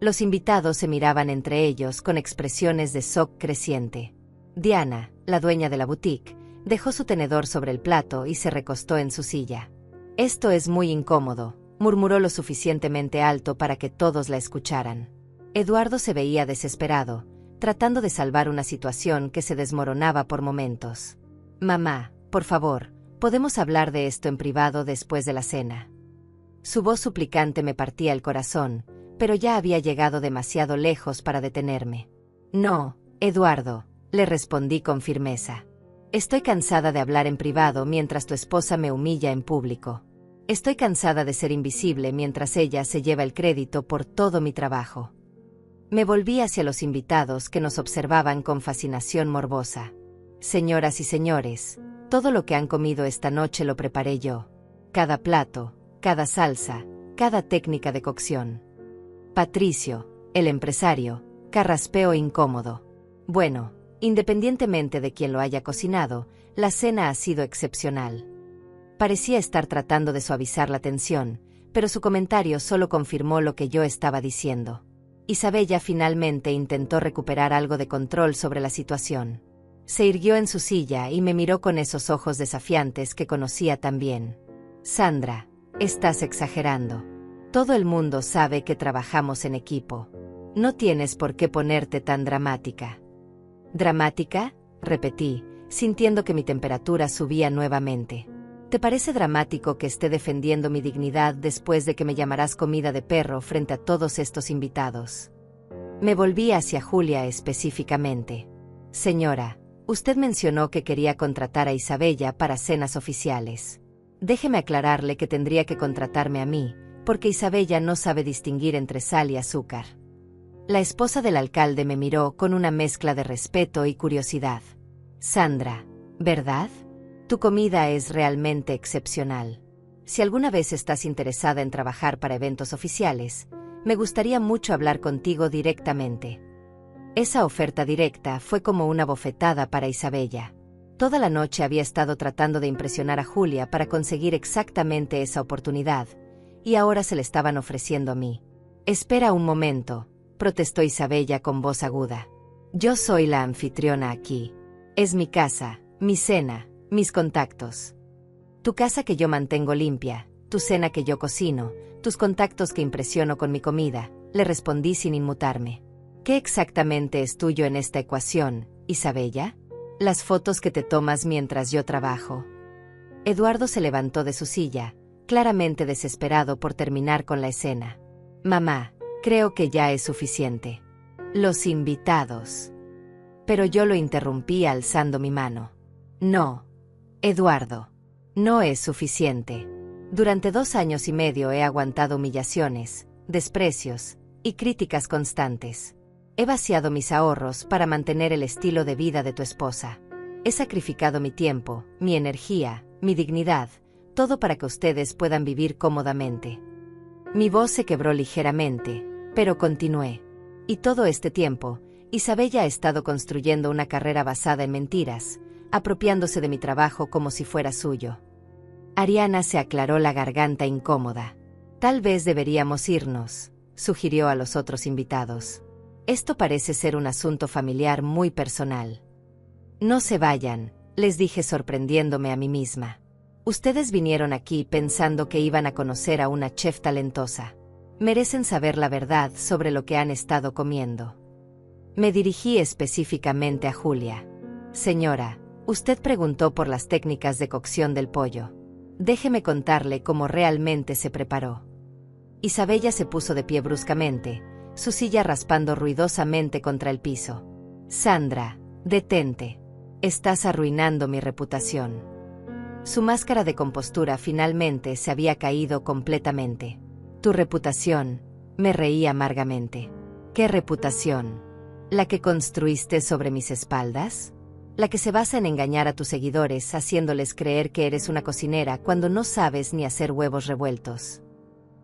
[SPEAKER 1] Los invitados se miraban entre ellos con expresiones de shock creciente. Diana, la dueña de la boutique, dejó su tenedor sobre el plato y se recostó en su silla. Esto es muy incómodo, murmuró lo suficientemente alto para que todos la escucharan. Eduardo se veía desesperado, tratando de salvar una situación que se desmoronaba por momentos. Mamá, por favor, podemos hablar de esto en privado después de la cena. Su voz suplicante me partía el corazón, pero ya había llegado demasiado lejos para detenerme. No, Eduardo, le respondí con firmeza. Estoy cansada de hablar en privado mientras tu esposa me humilla en público. Estoy cansada de ser invisible mientras ella se lleva el crédito por todo mi trabajo. Me volví hacia los invitados que nos observaban con fascinación morbosa. Señoras y señores, todo lo que han comido esta noche lo preparé yo. Cada plato, cada salsa, cada técnica de cocción. Patricio, el empresario, carraspeo incómodo. Bueno, independientemente de quién lo haya cocinado, la cena ha sido excepcional. Parecía estar tratando de suavizar la tensión, pero su comentario solo confirmó lo que yo estaba diciendo. Isabella finalmente intentó recuperar algo de control sobre la situación. Se irguió en su silla y me miró con esos ojos desafiantes que conocía tan bien. Sandra, estás exagerando. Todo el mundo sabe que trabajamos en equipo. No tienes por qué ponerte tan dramática. ¿Dramática?, repetí, sintiendo que mi temperatura subía nuevamente. ¿Te parece dramático que esté defendiendo mi dignidad después de que me llamarás comida de perro frente a todos estos invitados? Me volví hacia Julia específicamente. Señora, usted mencionó que quería contratar a Isabella para cenas oficiales. Déjeme aclararle que tendría que contratarme a mí, porque Isabella no sabe distinguir entre sal y azúcar. La esposa del alcalde me miró con una mezcla de respeto y curiosidad. Sandra, ¿verdad? Tu comida es realmente excepcional. Si alguna vez estás interesada en trabajar para eventos oficiales, me gustaría mucho hablar contigo directamente. Esa oferta directa fue como una bofetada para Isabella. Toda la noche había estado tratando de impresionar a Julia para conseguir exactamente esa oportunidad, y ahora se le estaban ofreciendo a mí. Espera un momento, protestó Isabella con voz aguda. Yo soy la anfitriona aquí. Es mi casa, mi cena, mis contactos. Tu casa que yo mantengo limpia, tu cena que yo cocino, tus contactos que impresiono con mi comida, le respondí sin inmutarme. ¿Qué exactamente es tuyo en esta ecuación, Isabella? Las fotos que te tomas mientras yo trabajo. Eduardo se levantó de su silla, claramente desesperado por terminar con la escena. Mamá, creo que ya es suficiente. Los invitados. Pero yo lo interrumpí alzando mi mano. No, Eduardo. No es suficiente. Durante 2 años y medio he aguantado humillaciones, desprecios y críticas constantes. He vaciado mis ahorros para mantener el estilo de vida de tu esposa. He sacrificado mi tiempo, mi energía, mi dignidad, todo para que ustedes puedan vivir cómodamente. Mi voz se quebró ligeramente, pero continué. Y todo este tiempo, Isabella ha estado construyendo una carrera basada en mentiras, apropiándose de mi trabajo como si fuera suyo. Ariana se aclaró la garganta incómoda. Tal vez deberíamos irnos, sugirió a los otros invitados. Esto parece ser un asunto familiar muy personal. No se vayan, les dije sorprendiéndome a mí misma. Ustedes vinieron aquí pensando que iban a conocer a una chef talentosa. Merecen saber la verdad sobre lo que han estado comiendo. Me dirigí específicamente a Julia. Señora, usted preguntó por las técnicas de cocción del pollo. Déjeme contarle cómo realmente se preparó. Isabella se puso de pie bruscamente, su silla raspando ruidosamente contra el piso. Sandra, detente. Estás arruinando mi reputación. Su máscara de compostura finalmente se había caído completamente. Tu reputación, me reí amargamente. ¿Qué reputación? ¿La que construiste sobre mis espaldas? La que se basa en engañar a tus seguidores haciéndoles creer que eres una cocinera cuando no sabes ni hacer huevos revueltos.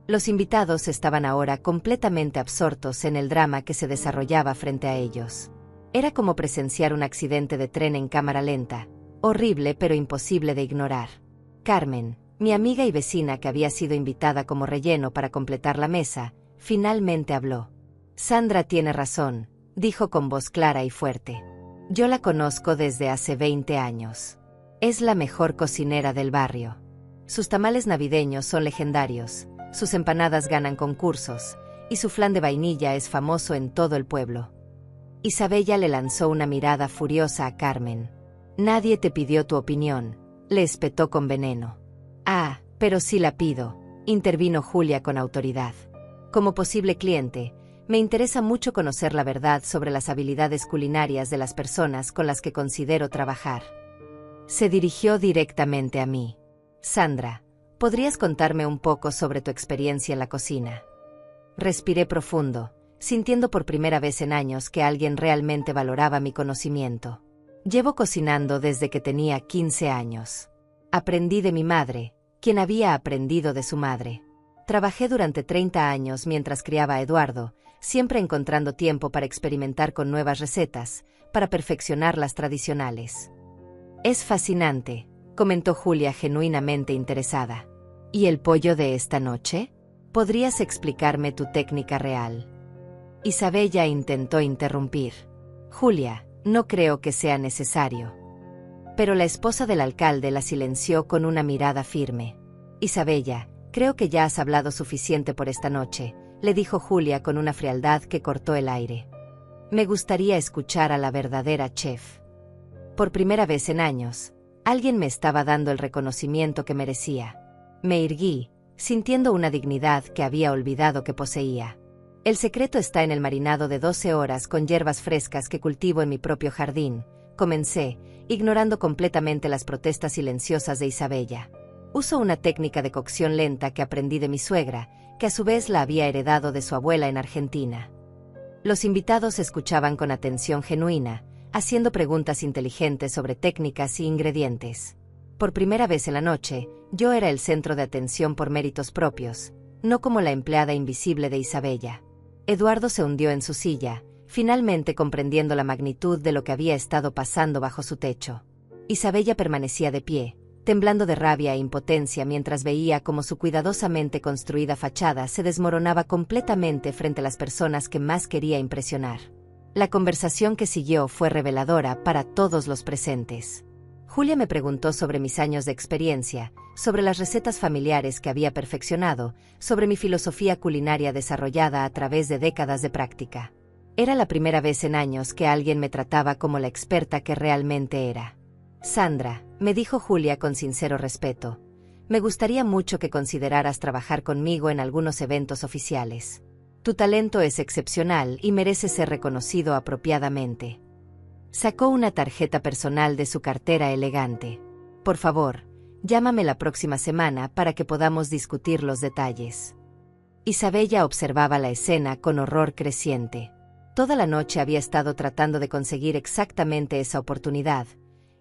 [SPEAKER 1] Los invitados estaban ahora completamente absortos en el drama que se desarrollaba frente a ellos. Era como presenciar un accidente de tren en cámara lenta, horrible pero imposible de ignorar. Carmen, mi amiga y vecina que había sido invitada como relleno para completar la mesa, finalmente habló. Sandra tiene razón, dijo con voz clara y fuerte. Yo la conozco desde hace 20 años. Es la mejor cocinera del barrio. Sus tamales navideños son legendarios, sus empanadas ganan concursos, y su flan de vainilla es famoso en todo el pueblo. Isabella le lanzó una mirada furiosa a Carmen. Nadie te pidió tu opinión, le espetó con veneno. Ah, pero sí la pido, intervino Julia con autoridad. Como posible cliente, me interesa mucho conocer la verdad sobre las habilidades culinarias de las personas con las que considero trabajar. Se dirigió directamente a mí. Sandra, ¿podrías contarme un poco sobre tu experiencia en la cocina? Respiré profundo, sintiendo por primera vez en años que alguien realmente valoraba mi conocimiento. Llevo cocinando desde que tenía 15 años. Aprendí de mi madre, quien había aprendido de su madre. Trabajé durante 30 años mientras criaba a Eduardo, siempre encontrando tiempo para experimentar con nuevas recetas, para perfeccionar las tradicionales. Es fascinante, comentó Julia genuinamente interesada. ¿Y el pollo de esta noche? ¿Podrías explicarme tu técnica real? Isabella intentó interrumpir. Julia, no creo que sea necesario. Pero la esposa del alcalde la silenció con una mirada firme. Isabella, creo que ya has hablado suficiente por esta noche, le dijo Julia con una frialdad que cortó el aire. Me gustaría escuchar a la verdadera chef. Por primera vez en años, alguien me estaba dando el reconocimiento que merecía. Me irguí, sintiendo una dignidad que había olvidado que poseía. El secreto está en el marinado de 12 horas con hierbas frescas que cultivo en mi propio jardín, comencé, ignorando completamente las protestas silenciosas de Isabella. Uso una técnica de cocción lenta que aprendí de mi suegra, que a su vez la había heredado de su abuela en Argentina. Los invitados escuchaban con atención genuina, haciendo preguntas inteligentes sobre técnicas y ingredientes. Por primera vez en la noche, yo era el centro de atención por méritos propios, no como la empleada invisible de Isabella. Eduardo se hundió en su silla, finalmente comprendiendo la magnitud de lo que había estado pasando bajo su techo. Isabella permanecía de pie, temblando de rabia e impotencia mientras veía cómo su cuidadosamente construida fachada se desmoronaba completamente frente a las personas que más quería impresionar. La conversación que siguió fue reveladora para todos los presentes. Julia me preguntó sobre mis años de experiencia, sobre las recetas familiares que había perfeccionado, sobre mi filosofía culinaria desarrollada a través de décadas de práctica. Era la primera vez en años que alguien me trataba como la experta que realmente era. Sandra, me dijo Julia con sincero respeto, me gustaría mucho que consideraras trabajar conmigo en algunos eventos oficiales. Tu talento es excepcional y merece ser reconocido apropiadamente. Sacó una tarjeta personal de su cartera elegante. Por favor, llámame la próxima semana para que podamos discutir los detalles. Isabella observaba la escena con horror creciente. Toda la noche había estado tratando de conseguir exactamente esa oportunidad,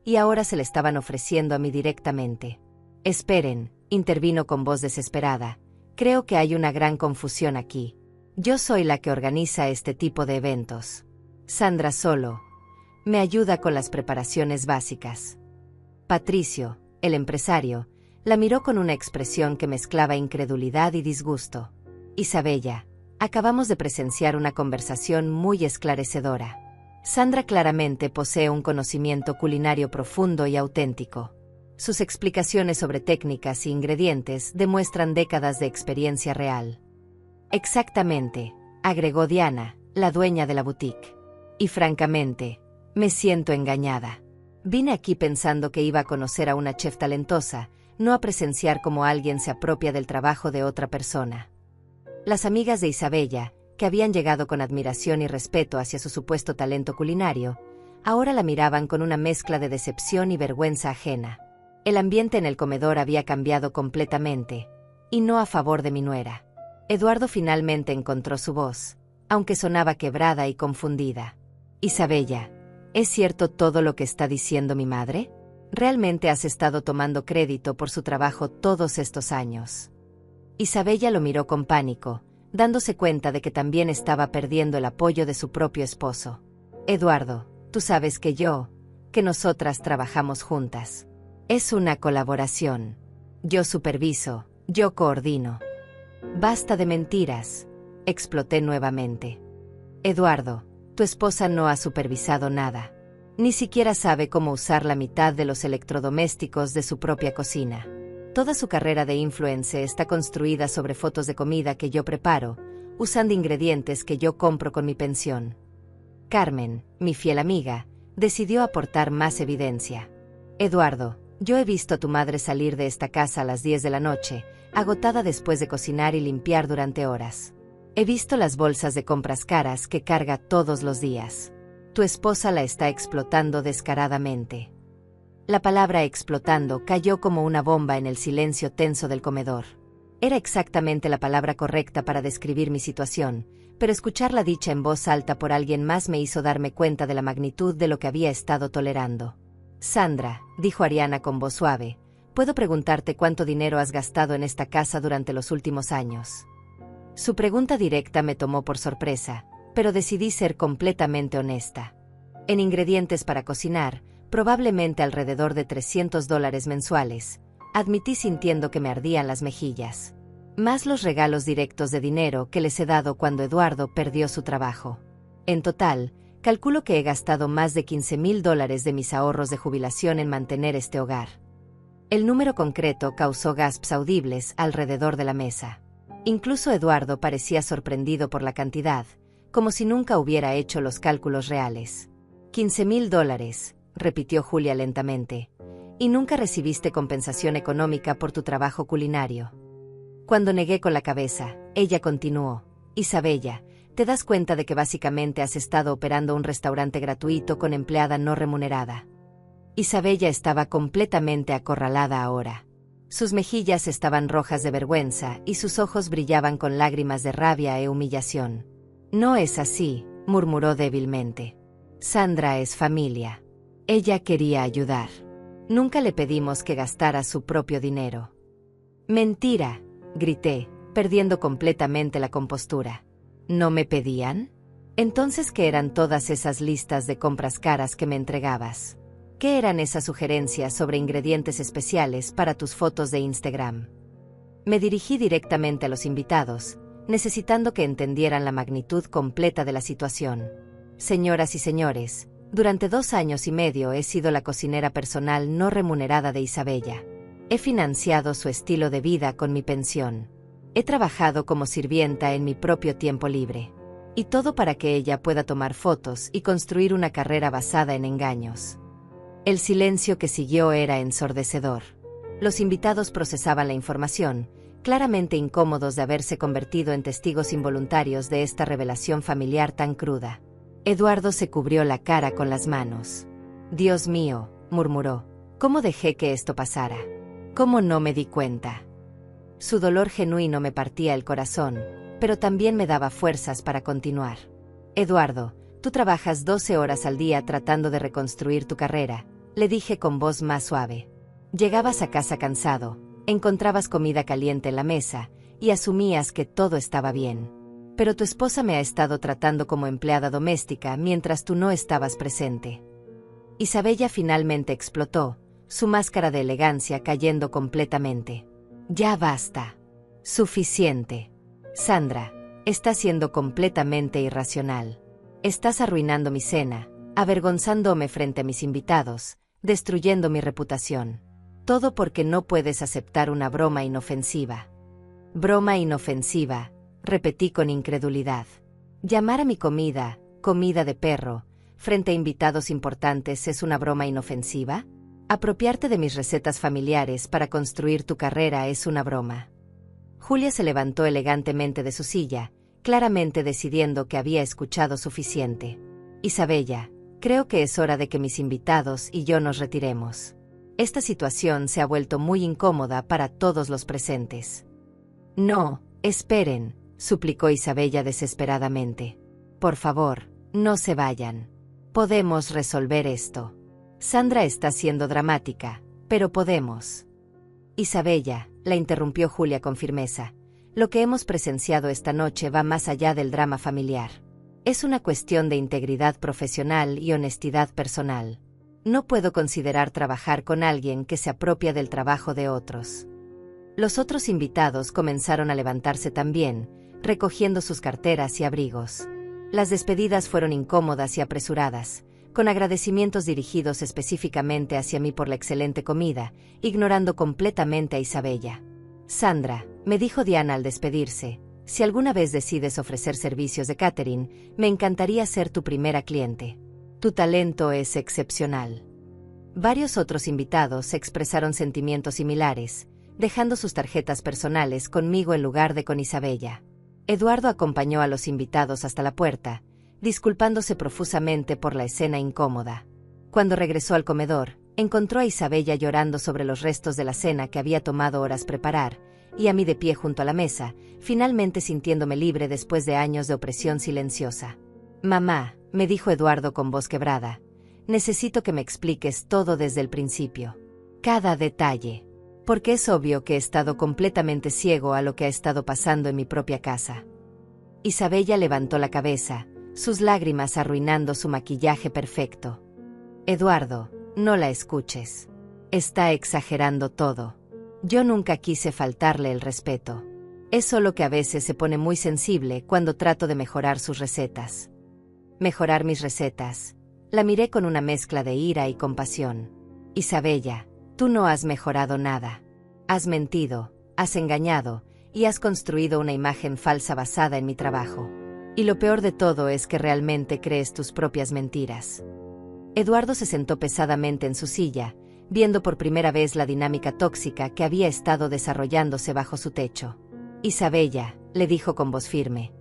[SPEAKER 1] y ahora se le estaban ofreciendo a mí directamente. Esperen, intervino con voz desesperada. Creo que hay una gran confusión aquí. Yo soy la que organiza este tipo de eventos. Sandra solo me ayuda con las preparaciones básicas. Patricio, el empresario, la miró con una expresión que mezclaba incredulidad y disgusto. Isabella, acabamos de presenciar una conversación muy esclarecedora. Sandra claramente posee un conocimiento culinario profundo y auténtico. Sus explicaciones sobre técnicas e ingredientes demuestran décadas de experiencia real. Exactamente, agregó Diana, la dueña de la boutique. Y francamente, me siento engañada. Vine aquí pensando que iba a conocer a una chef talentosa, no a presenciar cómo alguien se apropia del trabajo de otra persona. Las amigas de Isabella, que habían llegado con admiración y respeto hacia su supuesto talento culinario, ahora la miraban con una mezcla de decepción y vergüenza ajena. El ambiente en el comedor había cambiado completamente, y no a favor de mi nuera. Eduardo finalmente encontró su voz, aunque sonaba quebrada y confundida. Isabella, ¿es cierto todo lo que está diciendo mi madre? ¿Realmente has estado tomando crédito por su trabajo todos estos años? Isabella lo miró con pánico, dándose cuenta de que también estaba perdiendo el apoyo de su propio esposo. Eduardo, tú sabes que nosotras trabajamos juntas. Es una colaboración. Yo superviso, yo coordino. Basta de mentiras, exploté nuevamente. Eduardo, tu esposa no ha supervisado nada. Ni siquiera sabe cómo usar la mitad de los electrodomésticos de su propia cocina. Toda su carrera de influencer está construida sobre fotos de comida que yo preparo, usando ingredientes que yo compro con mi pensión. Carmen, mi fiel amiga, decidió aportar más evidencia. Eduardo, yo he visto a tu madre salir de esta casa a las 10 de la noche, agotada después de cocinar y limpiar durante horas. He visto las bolsas de compras caras que carga todos los días. Tu esposa la está explotando descaradamente. La palabra explotando cayó como una bomba en el silencio tenso del comedor. Era exactamente la palabra correcta para describir mi situación, pero escucharla dicha en voz alta por alguien más me hizo darme cuenta de la magnitud de lo que había estado tolerando. Sandra, dijo Ariana con voz suave, ¿puedo preguntarte cuánto dinero has gastado en esta casa durante los últimos años? Su pregunta directa me tomó por sorpresa, pero decidí ser completamente honesta. En ingredientes para cocinar, probablemente alrededor de $300 mensuales, admití sintiendo que me ardían las mejillas. Más los regalos directos de dinero que les he dado cuando Eduardo perdió su trabajo. En total, calculo que he gastado más de $15,000 de mis ahorros de jubilación en mantener este hogar. El número concreto causó gasps audibles alrededor de la mesa. Incluso Eduardo parecía sorprendido por la cantidad, como si nunca hubiera hecho los cálculos reales. $15,000, repitió Julia lentamente. ¿Y nunca recibiste compensación económica por tu trabajo culinario? Cuando negué con la cabeza, ella continuó. Isabella, ¿te das cuenta de que básicamente has estado operando un restaurante gratuito con empleada no remunerada? Isabella estaba completamente acorralada ahora. Sus mejillas estaban rojas de vergüenza y sus ojos brillaban con lágrimas de rabia e humillación. No es así, murmuró débilmente. Sandra es familia. Ella quería ayudar. Nunca le pedimos que gastara su propio dinero. Mentira, grité, perdiendo completamente la compostura. ¿No me pedían? Entonces, ¿qué eran todas esas listas de compras caras que me entregabas? ¿Qué eran esas sugerencias sobre ingredientes especiales para tus fotos de Instagram? Me dirigí directamente a los invitados, necesitando que entendieran la magnitud completa de la situación. Señoras y señores, durante 2 años y medio he sido la cocinera personal no remunerada de Isabella. He financiado su estilo de vida con mi pensión. He trabajado como sirvienta en mi propio tiempo libre. Y todo para que ella pueda tomar fotos y construir una carrera basada en engaños. El silencio que siguió era ensordecedor. Los invitados procesaban la información, claramente incómodos de haberse convertido en testigos involuntarios de esta revelación familiar tan cruda. Eduardo se cubrió la cara con las manos. Dios mío, murmuró, ¿cómo dejé que esto pasara? ¿Cómo no me di cuenta? Su dolor genuino me partía el corazón, pero también me daba fuerzas para continuar. Eduardo, tú trabajas 12 horas al día tratando de reconstruir tu carrera, le dije con voz más suave. Llegabas a casa cansado, encontrabas comida caliente en la mesa, y asumías que todo estaba bien. Pero tu esposa me ha estado tratando como empleada doméstica mientras tú no estabas presente. Isabella finalmente explotó, su máscara de elegancia cayendo completamente. Ya basta. Suficiente. Sandra, estás siendo completamente irracional. Estás arruinando mi cena, avergonzándome frente a mis invitados, destruyendo mi reputación. Todo porque no puedes aceptar una broma inofensiva. Broma inofensiva, repetí con incredulidad. Llamar a mi comida, comida de perro, frente a invitados importantes es una broma inofensiva? ¿Apropiarte de mis recetas familiares para construir tu carrera es una broma? Julia se levantó elegantemente de su silla, claramente decidiendo que había escuchado suficiente. Isabella, creo que es hora de que mis invitados y yo nos retiremos. Esta situación se ha vuelto muy incómoda para todos los presentes. No, esperen, suplicó Isabella desesperadamente. Por favor, no se vayan. Podemos resolver esto. Sandra está siendo dramática, pero podemos. Isabella, la interrumpió Julia con firmeza. Lo que hemos presenciado esta noche va más allá del drama familiar. Es una cuestión de integridad profesional y honestidad personal. No puedo considerar trabajar con alguien que se apropia del trabajo de otros. Los otros invitados comenzaron a levantarse también, recogiendo sus carteras y abrigos. Las despedidas fueron incómodas y apresuradas, con agradecimientos dirigidos específicamente hacia mí por la excelente comida, ignorando completamente a Isabella. Sandra, me dijo Diana al despedirse, si alguna vez decides ofrecer servicios de catering, me encantaría ser tu primera cliente. Tu talento es excepcional. Varios otros invitados expresaron sentimientos similares, dejando sus tarjetas personales conmigo en lugar de con Isabella. Eduardo acompañó a los invitados hasta la puerta, disculpándose profusamente por la escena incómoda. Cuando regresó al comedor, encontró a Isabella llorando sobre los restos de la cena que había tomado horas preparar, y a mí de pie junto a la mesa, finalmente sintiéndome libre después de años de opresión silenciosa. Mamá, me dijo Eduardo con voz quebrada, necesito que me expliques todo desde el principio. Cada detalle. Porque es obvio que he estado completamente ciego a lo que ha estado pasando en mi propia casa. Isabella levantó la cabeza, sus lágrimas arruinando su maquillaje perfecto. Eduardo, no la escuches. Está exagerando todo. Yo nunca quise faltarle el respeto. Es solo que a veces se pone muy sensible cuando trato de mejorar sus recetas. Mejorar mis recetas. La miré con una mezcla de ira y compasión. Isabella, tú no has mejorado nada. Has mentido, has engañado, y has construido una imagen falsa basada en mi trabajo. Y lo peor de todo es que realmente crees tus propias mentiras. Eduardo se sentó pesadamente en su silla, viendo por primera vez la dinámica tóxica que había estado desarrollándose bajo su techo. Isabella, le dijo con voz firme,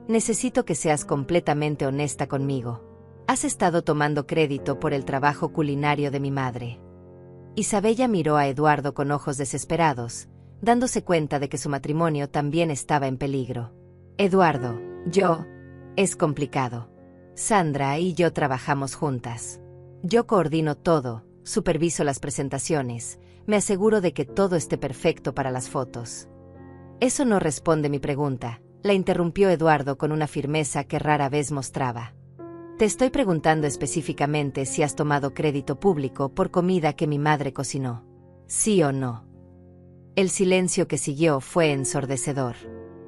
[SPEAKER 1] necesito que seas completamente honesta conmigo. Has estado tomando crédito por el trabajo culinario de mi madre. Isabella miró a Eduardo con ojos desesperados, dándose cuenta de que su matrimonio también estaba en peligro. Eduardo, es complicado. Sandra y yo trabajamos juntas. Yo coordino todo, superviso las presentaciones, me aseguro de que todo esté perfecto para las fotos. Eso no responde mi pregunta, la interrumpió Eduardo con una firmeza que rara vez mostraba. Te estoy preguntando específicamente si has tomado crédito público por comida que mi madre cocinó. ¿Sí o no? El silencio que siguió fue ensordecedor.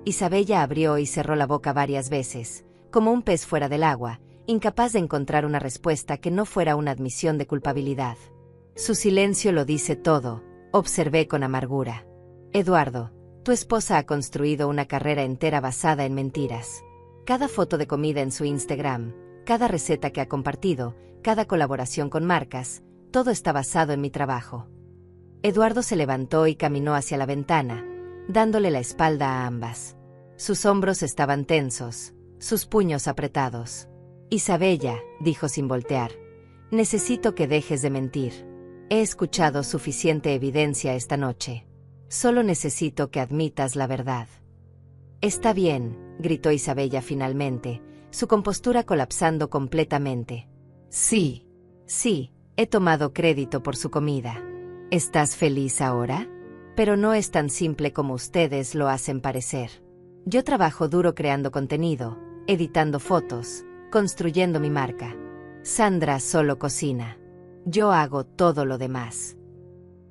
[SPEAKER 1] Isabella abrió y cerró la boca varias veces, como un pez fuera del agua, incapaz de encontrar una respuesta que no fuera una admisión de culpabilidad. Su silencio lo dice todo, observé con amargura. Eduardo, tu esposa ha construido una carrera entera basada en mentiras. Cada foto de comida en su Instagram, cada receta que ha compartido, cada colaboración con marcas, todo está basado en mi trabajo. Eduardo se levantó y caminó hacia la ventana, dándole la espalda a ambas. Sus hombros estaban tensos, sus puños apretados. Isabella, dijo sin voltear, necesito que dejes de mentir. He escuchado suficiente evidencia esta noche. Solo necesito que admitas la verdad. Está bien, gritó Isabella finalmente, su compostura colapsando completamente. Sí, he tomado crédito por su comida. ¿Estás feliz ahora? Pero no es tan simple como ustedes lo hacen parecer. Yo trabajo duro creando contenido, editando fotos, construyendo mi marca. Sandra solo cocina. Yo hago todo lo demás.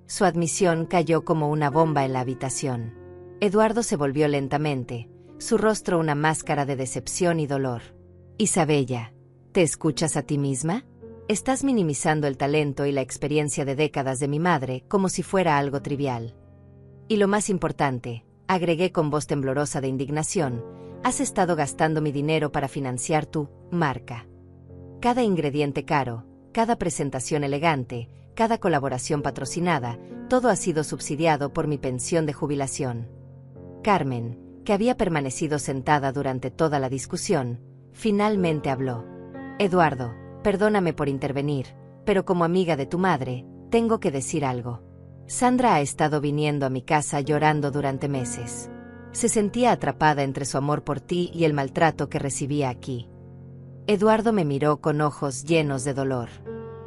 [SPEAKER 1] Su admisión cayó como una bomba en la habitación. Eduardo se volvió lentamente, su rostro una máscara de decepción y dolor. Isabella, ¿te escuchas a ti misma? Estás minimizando el talento y la experiencia de décadas de mi madre como si fuera algo trivial. Y lo más importante, agregué con voz temblorosa de indignación, has estado gastando mi dinero para financiar tu marca. Cada ingrediente caro, cada presentación elegante, cada colaboración patrocinada, todo ha sido subsidiado por mi pensión de jubilación. Carmen, que había permanecido sentada durante toda la discusión, finalmente habló. Eduardo, perdóname por intervenir, pero como amiga de tu madre, tengo que decir algo. Sandra ha estado viniendo a mi casa llorando durante meses. Se sentía atrapada entre su amor por ti y el maltrato que recibía aquí. Eduardo me miró con ojos llenos de dolor.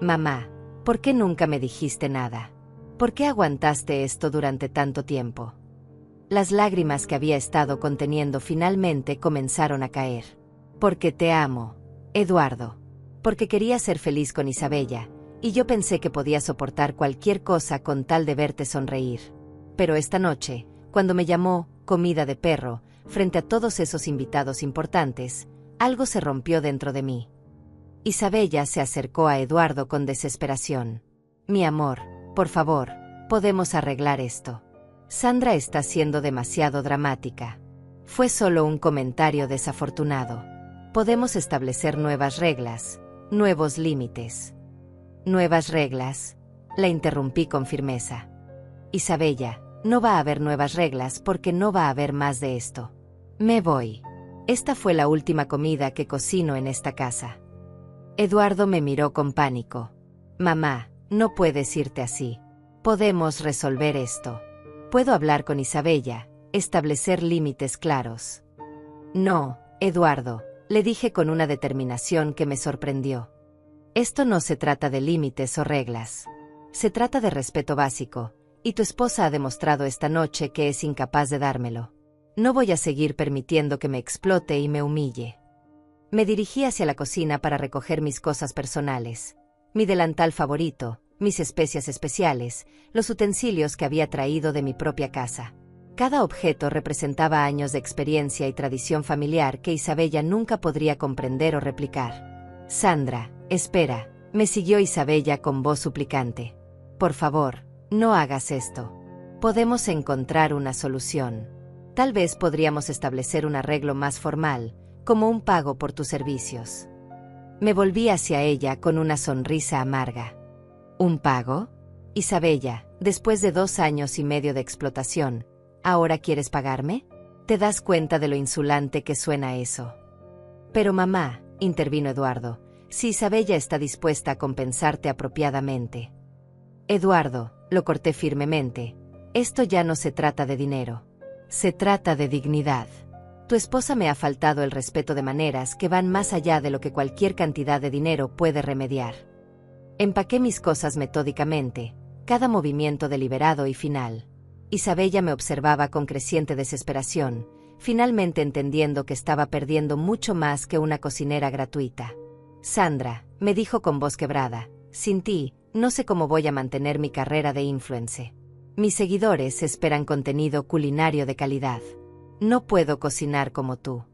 [SPEAKER 1] Mamá, ¿por qué nunca me dijiste nada? ¿Por qué aguantaste esto durante tanto tiempo? Las lágrimas que había estado conteniendo finalmente comenzaron a caer. Porque te amo, Eduardo. Porque quería ser feliz con Isabella, y yo pensé que podía soportar cualquier cosa con tal de verte sonreír. Pero esta noche, cuando me llamó comida de perro, frente a todos esos invitados importantes, algo se rompió dentro de mí. Isabella se acercó a Eduardo con desesperación. Mi amor, por favor, podemos arreglar esto. Sandra está siendo demasiado dramática. Fue solo un comentario desafortunado. Podemos establecer nuevas reglas, nuevos límites. ¿Nuevas reglas? La interrumpí con firmeza. Isabella, no va a haber nuevas reglas porque no va a haber más de esto. Me voy. Esta fue la última comida que cocino en esta casa. Eduardo me miró con pánico. Mamá, no puedes irte así. Podemos resolver esto. Puedo hablar con Isabella, establecer límites claros. No, Eduardo, le dije con una determinación que me sorprendió. Esto no se trata de límites o reglas. Se trata de respeto básico, y tu esposa ha demostrado esta noche que es incapaz de dármelo. No voy a seguir permitiendo que me explote y me humille. Me dirigí hacia la cocina para recoger mis cosas personales. Mi delantal favorito, mis especias especiales, los utensilios que había traído de mi propia casa. Cada objeto representaba años de experiencia y tradición familiar que Isabella nunca podría comprender o replicar. Sandra, espera, me siguió Isabella con voz suplicante. Por favor, no hagas esto. Podemos encontrar una solución. Tal vez podríamos establecer un arreglo más formal, como un pago por tus servicios. Me volví hacia ella con una sonrisa amarga. ¿Un pago? Isabella, después de 2 años y medio de explotación, ¿ahora quieres pagarme? ¿Te das cuenta de lo insulante que suena eso? Pero mamá, intervino Eduardo, si Isabella está dispuesta a compensarte apropiadamente. Eduardo, lo corté firmemente, esto ya no se trata de dinero. Se trata de dignidad. Tu esposa me ha faltado el respeto de maneras que van más allá de lo que cualquier cantidad de dinero puede remediar. Empaqué mis cosas metódicamente, cada movimiento deliberado y final. Isabella me observaba con creciente desesperación, finalmente entendiendo que estaba perdiendo mucho más que una cocinera gratuita. Sandra, me dijo con voz quebrada, sin ti, no sé cómo voy a mantener mi carrera de influencer. Mis seguidores esperan contenido culinario de calidad. No puedo cocinar como tú.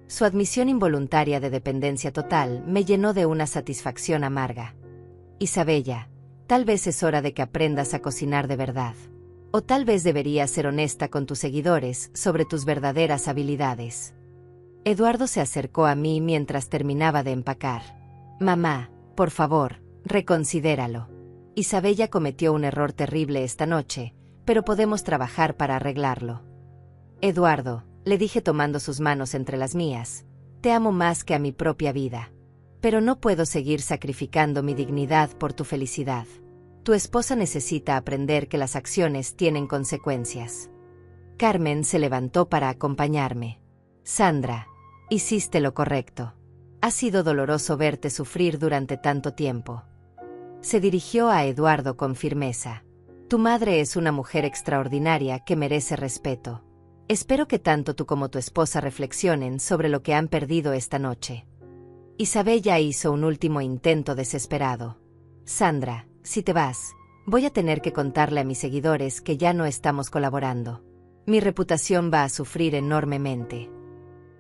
[SPEAKER 1] Su admisión involuntaria de dependencia total me llenó de una satisfacción amarga. Isabella, tal vez es hora de que aprendas a cocinar de verdad. O tal vez deberías ser honesta con tus seguidores sobre tus verdaderas habilidades. Eduardo se acercó a mí mientras terminaba de empacar. Mamá, por favor, reconsidéralo. Isabella cometió un error terrible esta noche, pero podemos trabajar para arreglarlo. Eduardo, le dije tomando sus manos entre las mías, te amo más que a mi propia vida. Pero no puedo seguir sacrificando mi dignidad por tu felicidad. Tu esposa necesita aprender que las acciones tienen consecuencias. Carmen se levantó para acompañarme. Sandra, hiciste lo correcto. Ha sido doloroso verte sufrir durante tanto tiempo. Se dirigió a Eduardo con firmeza. Tu madre es una mujer extraordinaria que merece respeto. Espero que tanto tú como tu esposa reflexionen sobre lo que han perdido esta noche. Isabella hizo un último intento desesperado. Sandra, si te vas, voy a tener que contarle a mis seguidores que ya no estamos colaborando. Mi reputación va a sufrir enormemente.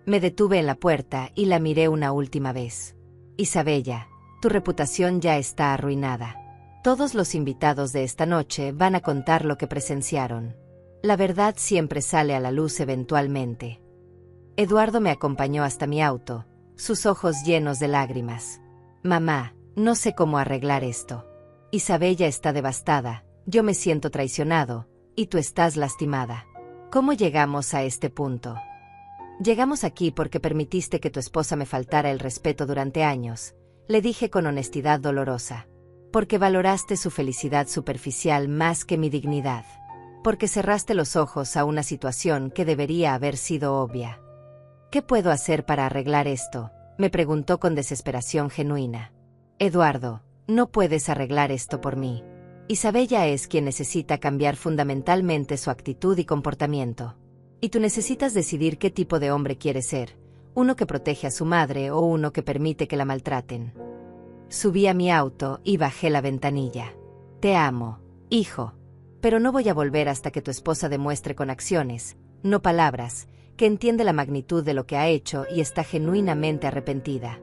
[SPEAKER 1] Me detuve en la puerta y la miré una última vez. Isabella, Tu reputación ya está arruinada. Todos los invitados de esta noche van a contar lo que presenciaron. La verdad siempre sale a la luz eventualmente. Eduardo me acompañó hasta mi auto, sus ojos llenos de lágrimas. Mamá, no sé cómo arreglar esto. Isabella está devastada, yo me siento traicionado, y tú estás lastimada. ¿Cómo llegamos a este punto? Llegamos aquí porque permitiste que tu esposa me faltara el respeto durante años, le dije con honestidad dolorosa. Porque valoraste su felicidad superficial más que mi dignidad. Porque cerraste los ojos a una situación que debería haber sido obvia. ¿Qué puedo hacer para arreglar esto?, me preguntó con desesperación genuina. Eduardo, no puedes arreglar esto por mí. Isabella es quien necesita cambiar fundamentalmente su actitud y comportamiento. Y tú necesitas decidir qué tipo de hombre quieres ser, uno que protege a su madre o uno que permite que la maltraten. Subí a mi auto y bajé la ventanilla. Te amo, hijo. Pero no voy a volver hasta que tu esposa demuestre con acciones, no palabras, que entiende la magnitud de lo que ha hecho y está genuinamente arrepentida.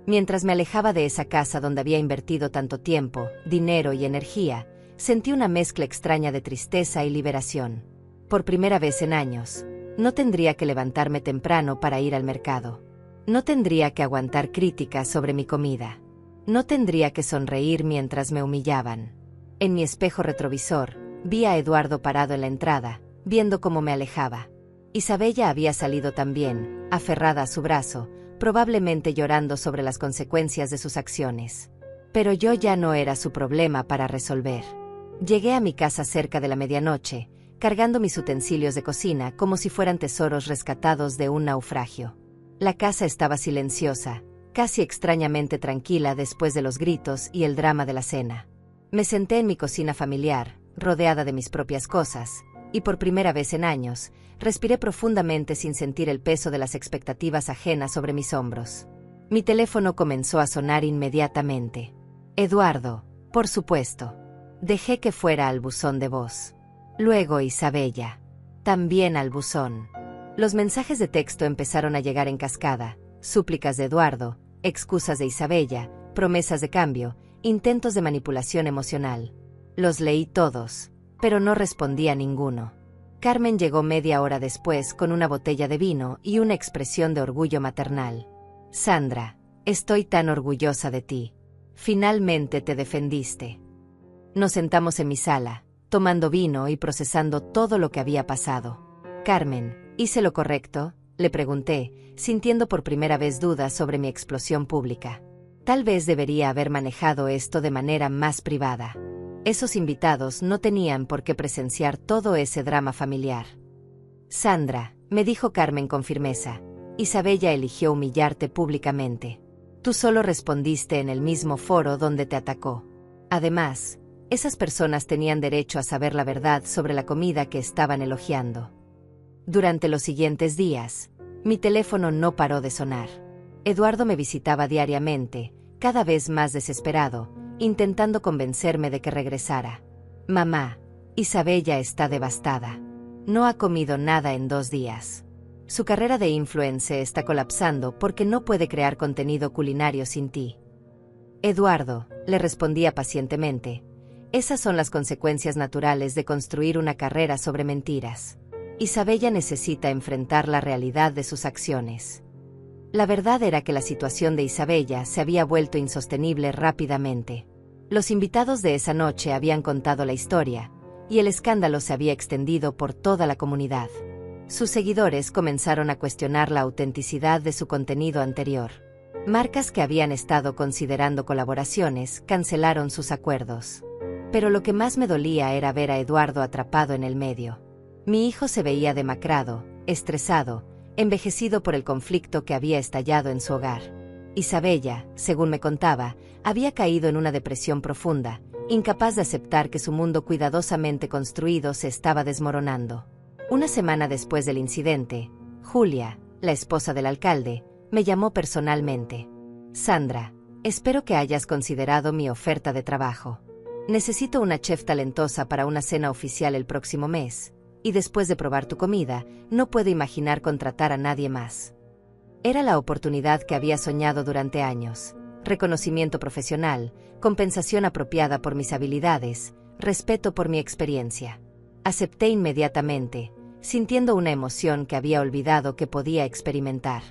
[SPEAKER 1] Mientras me alejaba de esa casa donde había invertido tanto tiempo, dinero y energía, sentí una mezcla extraña de tristeza y liberación. Por primera vez en años, no tendría que levantarme temprano para ir al mercado. No tendría que aguantar críticas sobre mi comida. No tendría que sonreír mientras me humillaban. En mi espejo retrovisor, vi a Eduardo parado en la entrada, viendo cómo me alejaba. Isabella había salido también, aferrada a su brazo, probablemente llorando sobre las consecuencias de sus acciones. Pero yo ya no era su problema para resolver. Llegué a mi casa cerca de la medianoche, cargando mis utensilios de cocina como si fueran tesoros rescatados de un naufragio. La casa estaba silenciosa, casi extrañamente tranquila después de los gritos y el drama de la cena. Me senté en mi cocina familiar, rodeada de mis propias cosas, y por primera vez en años, respiré profundamente sin sentir el peso de las expectativas ajenas sobre mis hombros. Mi teléfono comenzó a sonar inmediatamente. Eduardo, por supuesto. Dejé que fuera al buzón de voz. Luego Isabella. También al buzón. Los mensajes de texto empezaron a llegar en cascada, súplicas de Eduardo, excusas de Isabella, promesas de cambio, intentos de manipulación emocional. Los leí todos, pero no respondí a ninguno. Carmen llegó media hora después con una botella de vino y una expresión de orgullo maternal. Sandra, estoy tan orgullosa de ti. Finalmente te defendiste. Nos sentamos en mi sala, tomando vino y procesando todo lo que había pasado. Carmen, ¿hice lo correcto?, le pregunté, sintiendo por primera vez dudas sobre mi explosión pública. Tal vez debería haber manejado esto de manera más privada. Esos invitados no tenían por qué presenciar todo ese drama familiar. Sandra, me dijo Carmen con firmeza, Isabella eligió humillarte públicamente. Tú solo respondiste en el mismo foro donde te atacó. Además, esas personas tenían derecho a saber la verdad sobre la comida que estaban elogiando. Durante los siguientes días, mi teléfono no paró de sonar. Eduardo me visitaba diariamente, cada vez más desesperado, intentando convencerme de que regresara. Mamá, Isabella está devastada. No ha comido nada en 2 días. Su carrera de influencer está colapsando porque no puede crear contenido culinario sin ti. Eduardo, le respondía pacientemente, esas son las consecuencias naturales de construir una carrera sobre mentiras. Isabella necesita enfrentar la realidad de sus acciones. La verdad era que la situación de Isabella se había vuelto insostenible rápidamente. Los invitados de esa noche habían contado la historia, y el escándalo se había extendido por toda la comunidad. Sus seguidores comenzaron a cuestionar la autenticidad de su contenido anterior. Marcas que habían estado considerando colaboraciones cancelaron sus acuerdos. Pero lo que más me dolía era ver a Eduardo atrapado en el medio. Mi hijo se veía demacrado, estresado, envejecido por el conflicto que había estallado en su hogar. Isabella, según me contaba, había caído en una depresión profunda, incapaz de aceptar que su mundo cuidadosamente construido se estaba desmoronando. Una semana después del incidente, Julia, la esposa del alcalde, me llamó personalmente. Sandra, espero que hayas considerado mi oferta de trabajo. Necesito una chef talentosa para una cena oficial el próximo mes, y después de probar tu comida, no puedo imaginar contratar a nadie más. Era la oportunidad que había soñado durante años, reconocimiento profesional, compensación apropiada por mis habilidades, respeto por mi experiencia. Acepté inmediatamente, sintiendo una emoción que había olvidado que podía experimentar.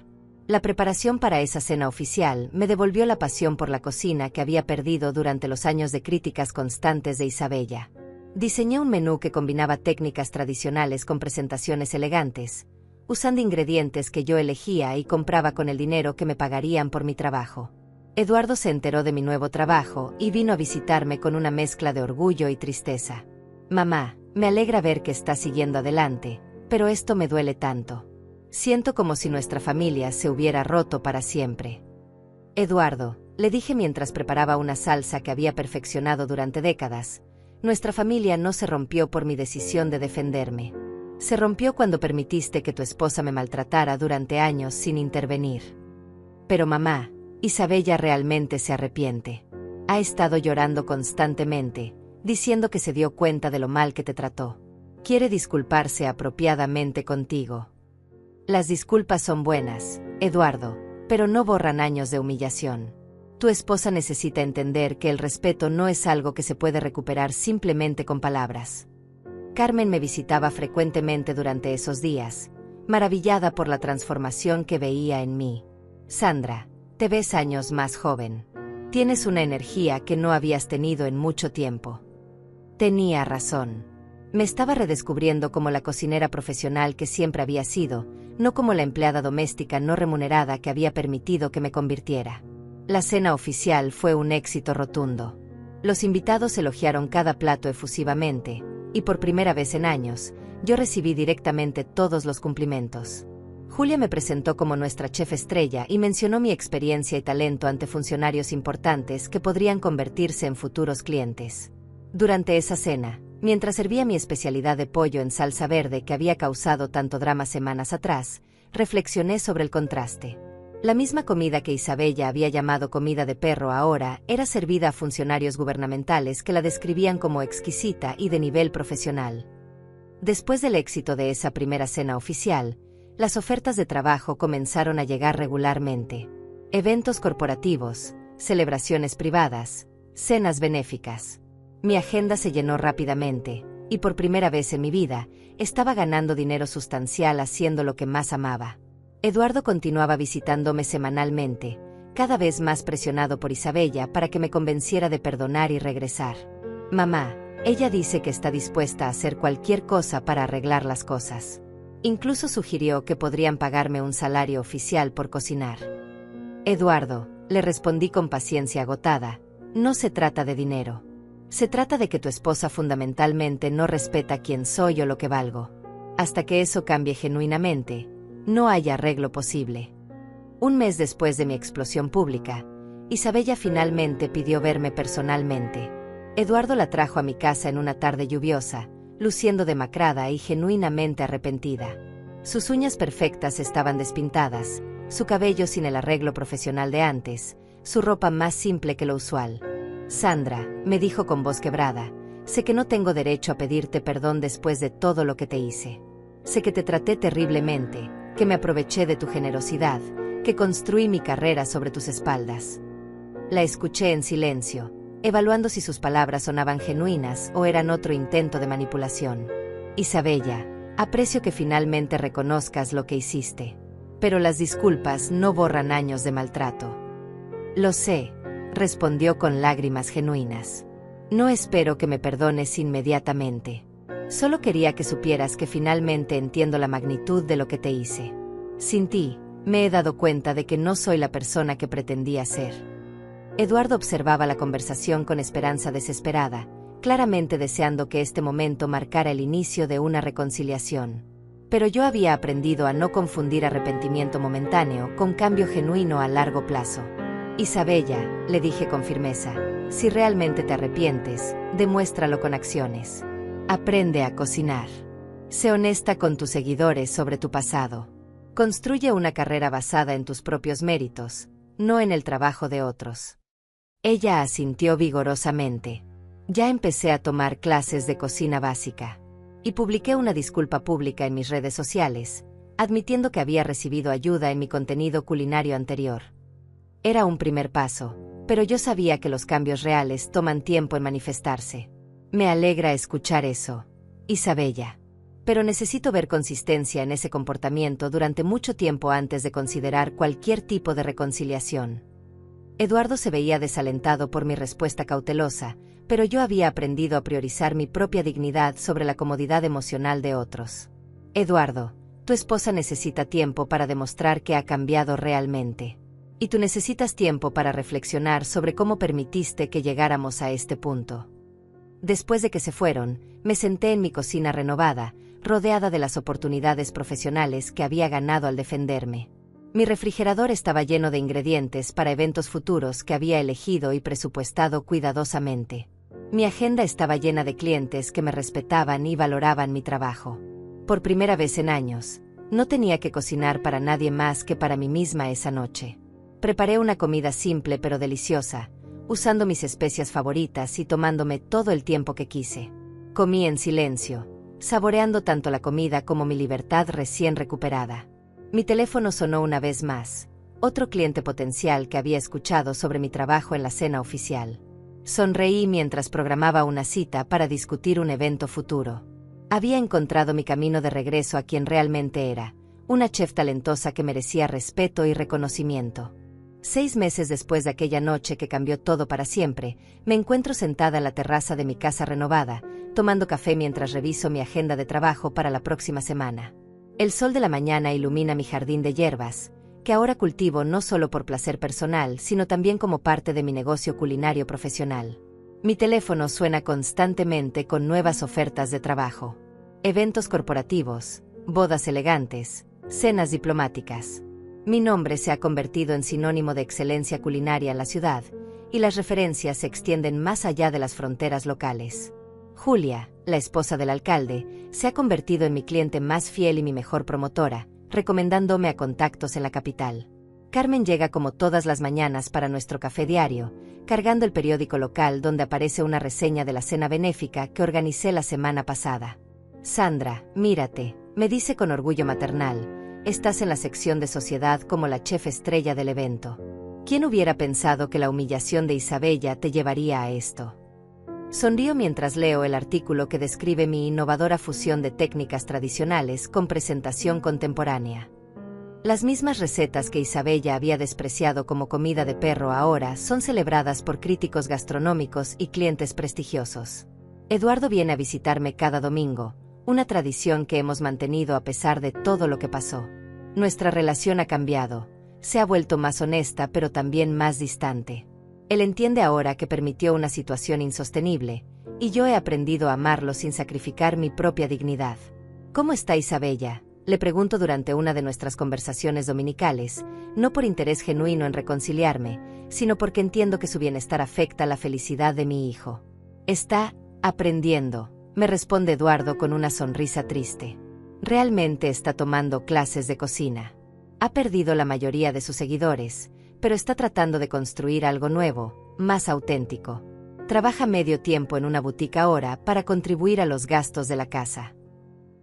[SPEAKER 1] La preparación para esa cena oficial me devolvió la pasión por la cocina que había perdido durante los años de críticas constantes de Isabella. Diseñé un menú que combinaba técnicas tradicionales con presentaciones elegantes, usando ingredientes que yo elegía y compraba con el dinero que me pagarían por mi trabajo. Eduardo se enteró de mi nuevo trabajo y vino a visitarme con una mezcla de orgullo y tristeza. «Mamá, me alegra ver que estás siguiendo adelante, pero esto me duele tanto. Siento como si nuestra familia se hubiera roto para siempre». «Eduardo», le dije mientras preparaba una salsa que había perfeccionado durante décadas, «nuestra familia no se rompió por mi decisión de defenderme. Se rompió cuando permitiste que tu esposa me maltratara durante años sin intervenir». «Pero mamá, Isabella realmente se arrepiente. Ha estado llorando constantemente, diciendo que se dio cuenta de lo mal que te trató. Quiere disculparse apropiadamente contigo». «Las disculpas son buenas, Eduardo, pero no borran años de humillación. Tu esposa necesita entender que el respeto no es algo que se puede recuperar simplemente con palabras». Carmen me visitaba frecuentemente durante esos días, maravillada por la transformación que veía en mí. «Sandra, te ves años más joven. Tienes una energía que no habías tenido en mucho tiempo». Tenía razón. Me estaba redescubriendo como la cocinera profesional que siempre había sido, no como la empleada doméstica no remunerada que había permitido que me convirtiera. La cena oficial fue un éxito rotundo. Los invitados elogiaron cada plato efusivamente, y por primera vez en años, yo recibí directamente todos los cumplimentos. Julia me presentó como nuestra chef estrella y mencionó mi experiencia y talento ante funcionarios importantes que podrían convertirse en futuros clientes. Durante esa cena, mientras servía mi especialidad de pollo en salsa verde que había causado tanto drama semanas atrás, reflexioné sobre el contraste. La misma comida que Isabella había llamado comida de perro ahora era servida a funcionarios gubernamentales que la describían como exquisita y de nivel profesional. Después del éxito de esa primera cena oficial, las ofertas de trabajo comenzaron a llegar regularmente. Eventos corporativos, celebraciones privadas, cenas benéficas. Mi agenda se llenó rápidamente, y por primera vez en mi vida, estaba ganando dinero sustancial haciendo lo que más amaba. Eduardo continuaba visitándome semanalmente, cada vez más presionado por Isabella para que me convenciera de perdonar y regresar. «Mamá, ella dice que está dispuesta a hacer cualquier cosa para arreglar las cosas. Incluso sugirió que podrían pagarme un salario oficial por cocinar». «Eduardo», le respondí con paciencia agotada, «no se trata de dinero. Se trata de que tu esposa fundamentalmente no respeta quién soy o lo que valgo. Hasta que eso cambie genuinamente, no hay arreglo posible». Un mes después de mi explosión pública, Isabella finalmente pidió verme personalmente. Eduardo la trajo a mi casa en una tarde lluviosa, luciendo demacrada y genuinamente arrepentida. Sus uñas perfectas estaban despintadas, su cabello sin el arreglo profesional de antes, su ropa más simple que lo usual. «Sandra», me dijo con voz quebrada, «sé que no tengo derecho a pedirte perdón después de todo lo que te hice. Sé que te traté terriblemente, que me aproveché de tu generosidad, que construí mi carrera sobre tus espaldas». La escuché en silencio, evaluando si sus palabras sonaban genuinas o eran otro intento de manipulación. «Isabella, aprecio que finalmente reconozcas lo que hiciste. Pero las disculpas no borran años de maltrato». «Lo sé», respondió con lágrimas genuinas. «No espero que me perdones inmediatamente. Solo quería que supieras que finalmente entiendo la magnitud de lo que te hice. Sin ti, me he dado cuenta de que no soy la persona que pretendía ser». Eduardo observaba la conversación con esperanza desesperada, claramente deseando que este momento marcara el inicio de una reconciliación. Pero yo había aprendido a no confundir arrepentimiento momentáneo con cambio genuino a largo plazo. «Isabella», le dije con firmeza, «si realmente te arrepientes, demuéstralo con acciones. Aprende a cocinar. Sé honesta con tus seguidores sobre tu pasado. Construye una carrera basada en tus propios méritos, no en el trabajo de otros». Ella asintió vigorosamente. Ya empecé a tomar clases de cocina básica. Y publiqué una disculpa pública en mis redes sociales, admitiendo que había recibido ayuda en mi contenido culinario anterior. Era un primer paso, pero yo sabía que los cambios reales toman tiempo en manifestarse. Me alegra escuchar eso, Isabella. Pero necesito ver consistencia en ese comportamiento durante mucho tiempo antes de considerar cualquier tipo de reconciliación. Eduardo se veía desalentado por mi respuesta cautelosa, pero yo había aprendido a priorizar mi propia dignidad sobre la comodidad emocional de otros. Eduardo, tu esposa necesita tiempo para demostrar que ha cambiado realmente. Y tú necesitas tiempo para reflexionar sobre cómo permitiste que llegáramos a este punto. Después de que se fueron, me senté en mi cocina renovada, rodeada de las oportunidades profesionales que había ganado al defenderme. Mi refrigerador estaba lleno de ingredientes para eventos futuros que había elegido y presupuestado cuidadosamente. Mi agenda estaba llena de clientes que me respetaban y valoraban mi trabajo. Por primera vez en años, no tenía que cocinar para nadie más que para mí misma esa noche. Preparé una comida simple pero deliciosa, usando mis especias favoritas y tomándome todo el tiempo que quise. Comí en silencio, saboreando tanto la comida como mi libertad recién recuperada. Mi teléfono sonó una vez más, otro cliente potencial que había escuchado sobre mi trabajo en la cena oficial. Sonreí mientras programaba una cita para discutir un evento futuro. Había encontrado mi camino de regreso a quien realmente era, una chef talentosa que merecía respeto y reconocimiento. 6 meses después de aquella noche que cambió todo para siempre, me encuentro sentada en la terraza de mi casa renovada, tomando café mientras reviso mi agenda de trabajo para la próxima semana. El sol de la mañana ilumina mi jardín de hierbas, que ahora cultivo no solo por placer personal, sino también como parte de mi negocio culinario profesional. Mi teléfono suena constantemente con nuevas ofertas de trabajo. Eventos corporativos, bodas elegantes, cenas diplomáticas. Mi nombre se ha convertido en sinónimo de excelencia culinaria en la ciudad, y las referencias se extienden más allá de las fronteras locales. Julia, la esposa del alcalde, se ha convertido en mi cliente más fiel y mi mejor promotora, recomendándome a contactos en la capital. Carmen llega como todas las mañanas para nuestro café diario, cargando el periódico local donde aparece una reseña de la cena benéfica que organicé la semana pasada. Sandra, mírate, me dice con orgullo maternal, estás en la sección de sociedad como la chef estrella del evento. ¿Quién hubiera pensado que la humillación de Isabella te llevaría a esto? Sonrío mientras leo el artículo que describe mi innovadora fusión de técnicas tradicionales con presentación contemporánea. Las mismas recetas que Isabella había despreciado como comida de perro ahora son celebradas por críticos gastronómicos y clientes prestigiosos. Eduardo viene a visitarme cada domingo, una tradición que hemos mantenido a pesar de todo lo que pasó. Nuestra relación ha cambiado, se ha vuelto más honesta pero también más distante. Él entiende ahora que permitió una situación insostenible, y yo he aprendido a amarlo sin sacrificar mi propia dignidad. ¿Cómo está Isabella?, le pregunto durante una de nuestras conversaciones dominicales, no por interés genuino en reconciliarme, sino porque entiendo que su bienestar afecta la felicidad de mi hijo. Está aprendiendo, me responde Eduardo con una sonrisa triste. Realmente está tomando clases de cocina. Ha perdido la mayoría de sus seguidores, pero está tratando de construir algo nuevo, más auténtico. Trabaja medio tiempo en una boutique ahora para contribuir a los gastos de la casa.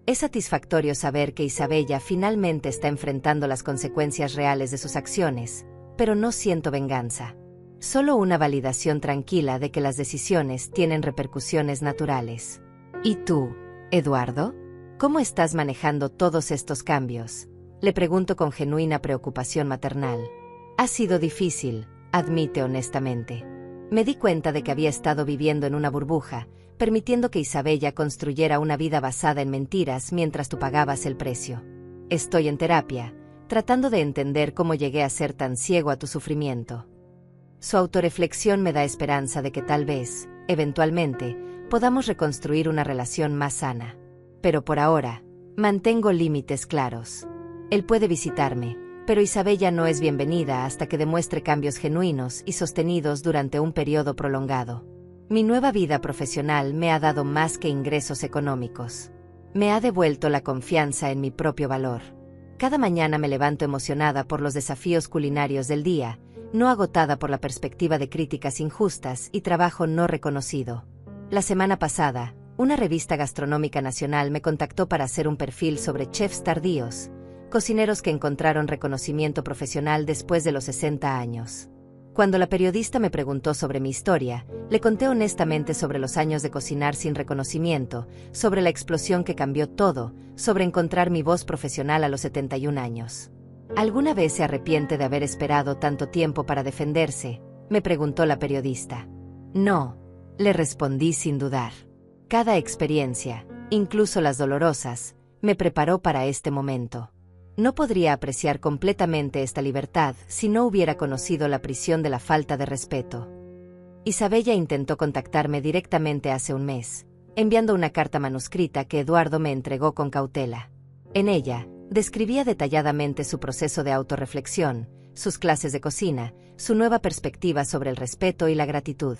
[SPEAKER 1] Es satisfactorio saber que Isabella finalmente está enfrentando las consecuencias reales de sus acciones, pero no siento venganza. Solo una validación tranquila de que las decisiones tienen repercusiones naturales. ¿Y tú, Eduardo? ¿Cómo estás manejando todos estos cambios?, le pregunto con genuina preocupación maternal. Ha sido difícil, admite honestamente. Me di cuenta de que había estado viviendo en una burbuja, permitiendo que Isabella construyera una vida basada en mentiras mientras tú pagabas el precio. Estoy en terapia, tratando de entender cómo llegué a ser tan ciego a tu sufrimiento. Su autorreflexión me da esperanza de que tal vez, eventualmente, podamos reconstruir una relación más sana. Pero por ahora, mantengo límites claros. Él puede visitarme, pero Isabella no es bienvenida hasta que demuestre cambios genuinos y sostenidos durante un periodo prolongado. Mi nueva vida profesional me ha dado más que ingresos económicos. Me ha devuelto la confianza en mi propio valor. Cada mañana me levanto emocionada por los desafíos culinarios del día, no agotada por la perspectiva de críticas injustas y trabajo no reconocido. La semana pasada, una revista gastronómica nacional me contactó para hacer un perfil sobre chefs tardíos, cocineros que encontraron reconocimiento profesional después de los 60 años. Cuando la periodista me preguntó sobre mi historia, le conté honestamente sobre los años de cocinar sin reconocimiento, sobre la explosión que cambió todo, sobre encontrar mi voz profesional a los 71 años. ¿Alguna vez se arrepiente de haber esperado tanto tiempo para defenderse?, me preguntó la periodista. No, le respondí sin dudar. Cada experiencia, incluso las dolorosas, me preparó para este momento. No podría apreciar completamente esta libertad si no hubiera conocido la prisión de la falta de respeto. Isabella intentó contactarme directamente hace un mes, enviando una carta manuscrita que Eduardo me entregó con cautela. En ella, describía detalladamente su proceso de autorreflexión, sus clases de cocina, su nueva perspectiva sobre el respeto y la gratitud.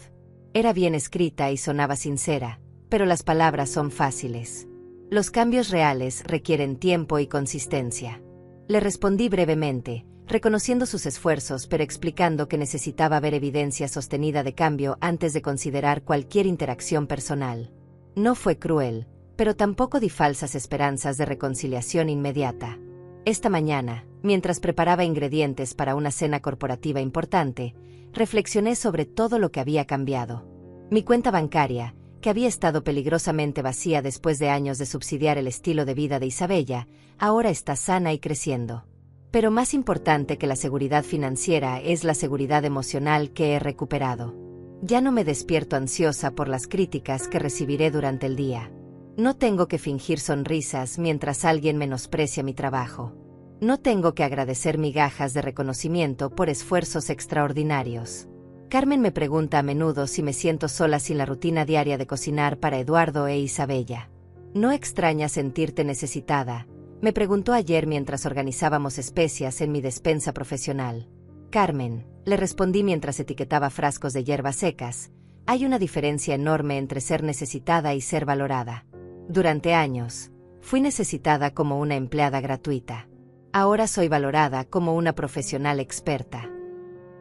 [SPEAKER 1] Era bien escrita y sonaba sincera, pero las palabras son fáciles. Los cambios reales requieren tiempo y consistencia. Le respondí brevemente, reconociendo sus esfuerzos pero explicando que necesitaba ver evidencia sostenida de cambio antes de considerar cualquier interacción personal. No fue cruel, pero tampoco di falsas esperanzas de reconciliación inmediata. Esta mañana, mientras preparaba ingredientes para una cena corporativa importante, reflexioné sobre todo lo que había cambiado. Mi cuenta bancaria, que había estado peligrosamente vacía después de años de subsidiar el estilo de vida de Isabella, ahora está sana y creciendo. Pero más importante que la seguridad financiera es la seguridad emocional que he recuperado. Ya no me despierto ansiosa por las críticas que recibiré durante el día. No tengo que fingir sonrisas mientras alguien menosprecia mi trabajo. No tengo que agradecer migajas de reconocimiento por esfuerzos extraordinarios. Carmen me pregunta a menudo si me siento sola sin la rutina diaria de cocinar para Eduardo e Isabella. ¿No extraña sentirte necesitada?, me preguntó ayer mientras organizábamos especias en mi despensa profesional. Carmen, le respondí mientras etiquetaba frascos de hierbas secas, hay una diferencia enorme entre ser necesitada y ser valorada. Durante años, fui necesitada como una empleada gratuita. Ahora soy valorada como una profesional experta.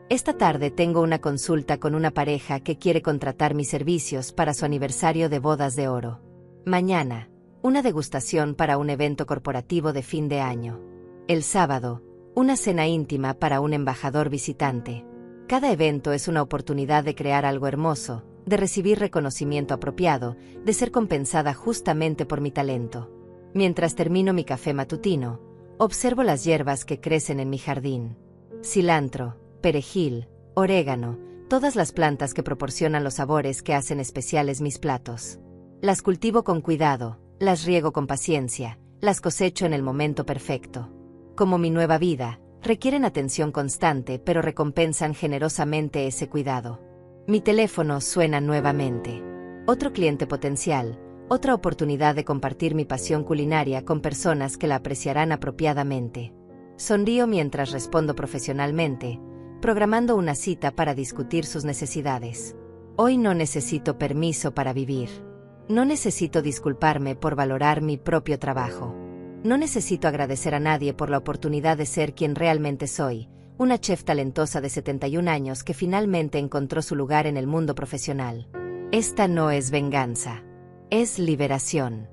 [SPEAKER 1] Esta tarde tengo una consulta con una pareja que quiere contratar mis servicios para su aniversario de bodas de oro. Mañana, una degustación para un evento corporativo de fin de año. El sábado, una cena íntima para un embajador visitante. Cada evento es una oportunidad de crear algo hermoso, de recibir reconocimiento apropiado, de ser compensada justamente por mi talento. Mientras termino mi café matutino, observo las hierbas que crecen en mi jardín. Cilantro, perejil, orégano, todas las plantas que proporcionan los sabores que hacen especiales mis platos. Las cultivo con cuidado, las riego con paciencia, las cosecho en el momento perfecto. Como mi nueva vida, requieren atención constante pero recompensan generosamente ese cuidado. Mi teléfono suena nuevamente. Otro cliente potencial, otra oportunidad de compartir mi pasión culinaria con personas que la apreciarán apropiadamente. Sonrío mientras respondo profesionalmente, programando una cita para discutir sus necesidades. Hoy no necesito permiso para vivir. No necesito disculparme por valorar mi propio trabajo. No necesito agradecer a nadie por la oportunidad de ser quien realmente soy, una chef talentosa de 71 años que finalmente encontró su lugar en el mundo profesional. Esta no es venganza. Es liberación.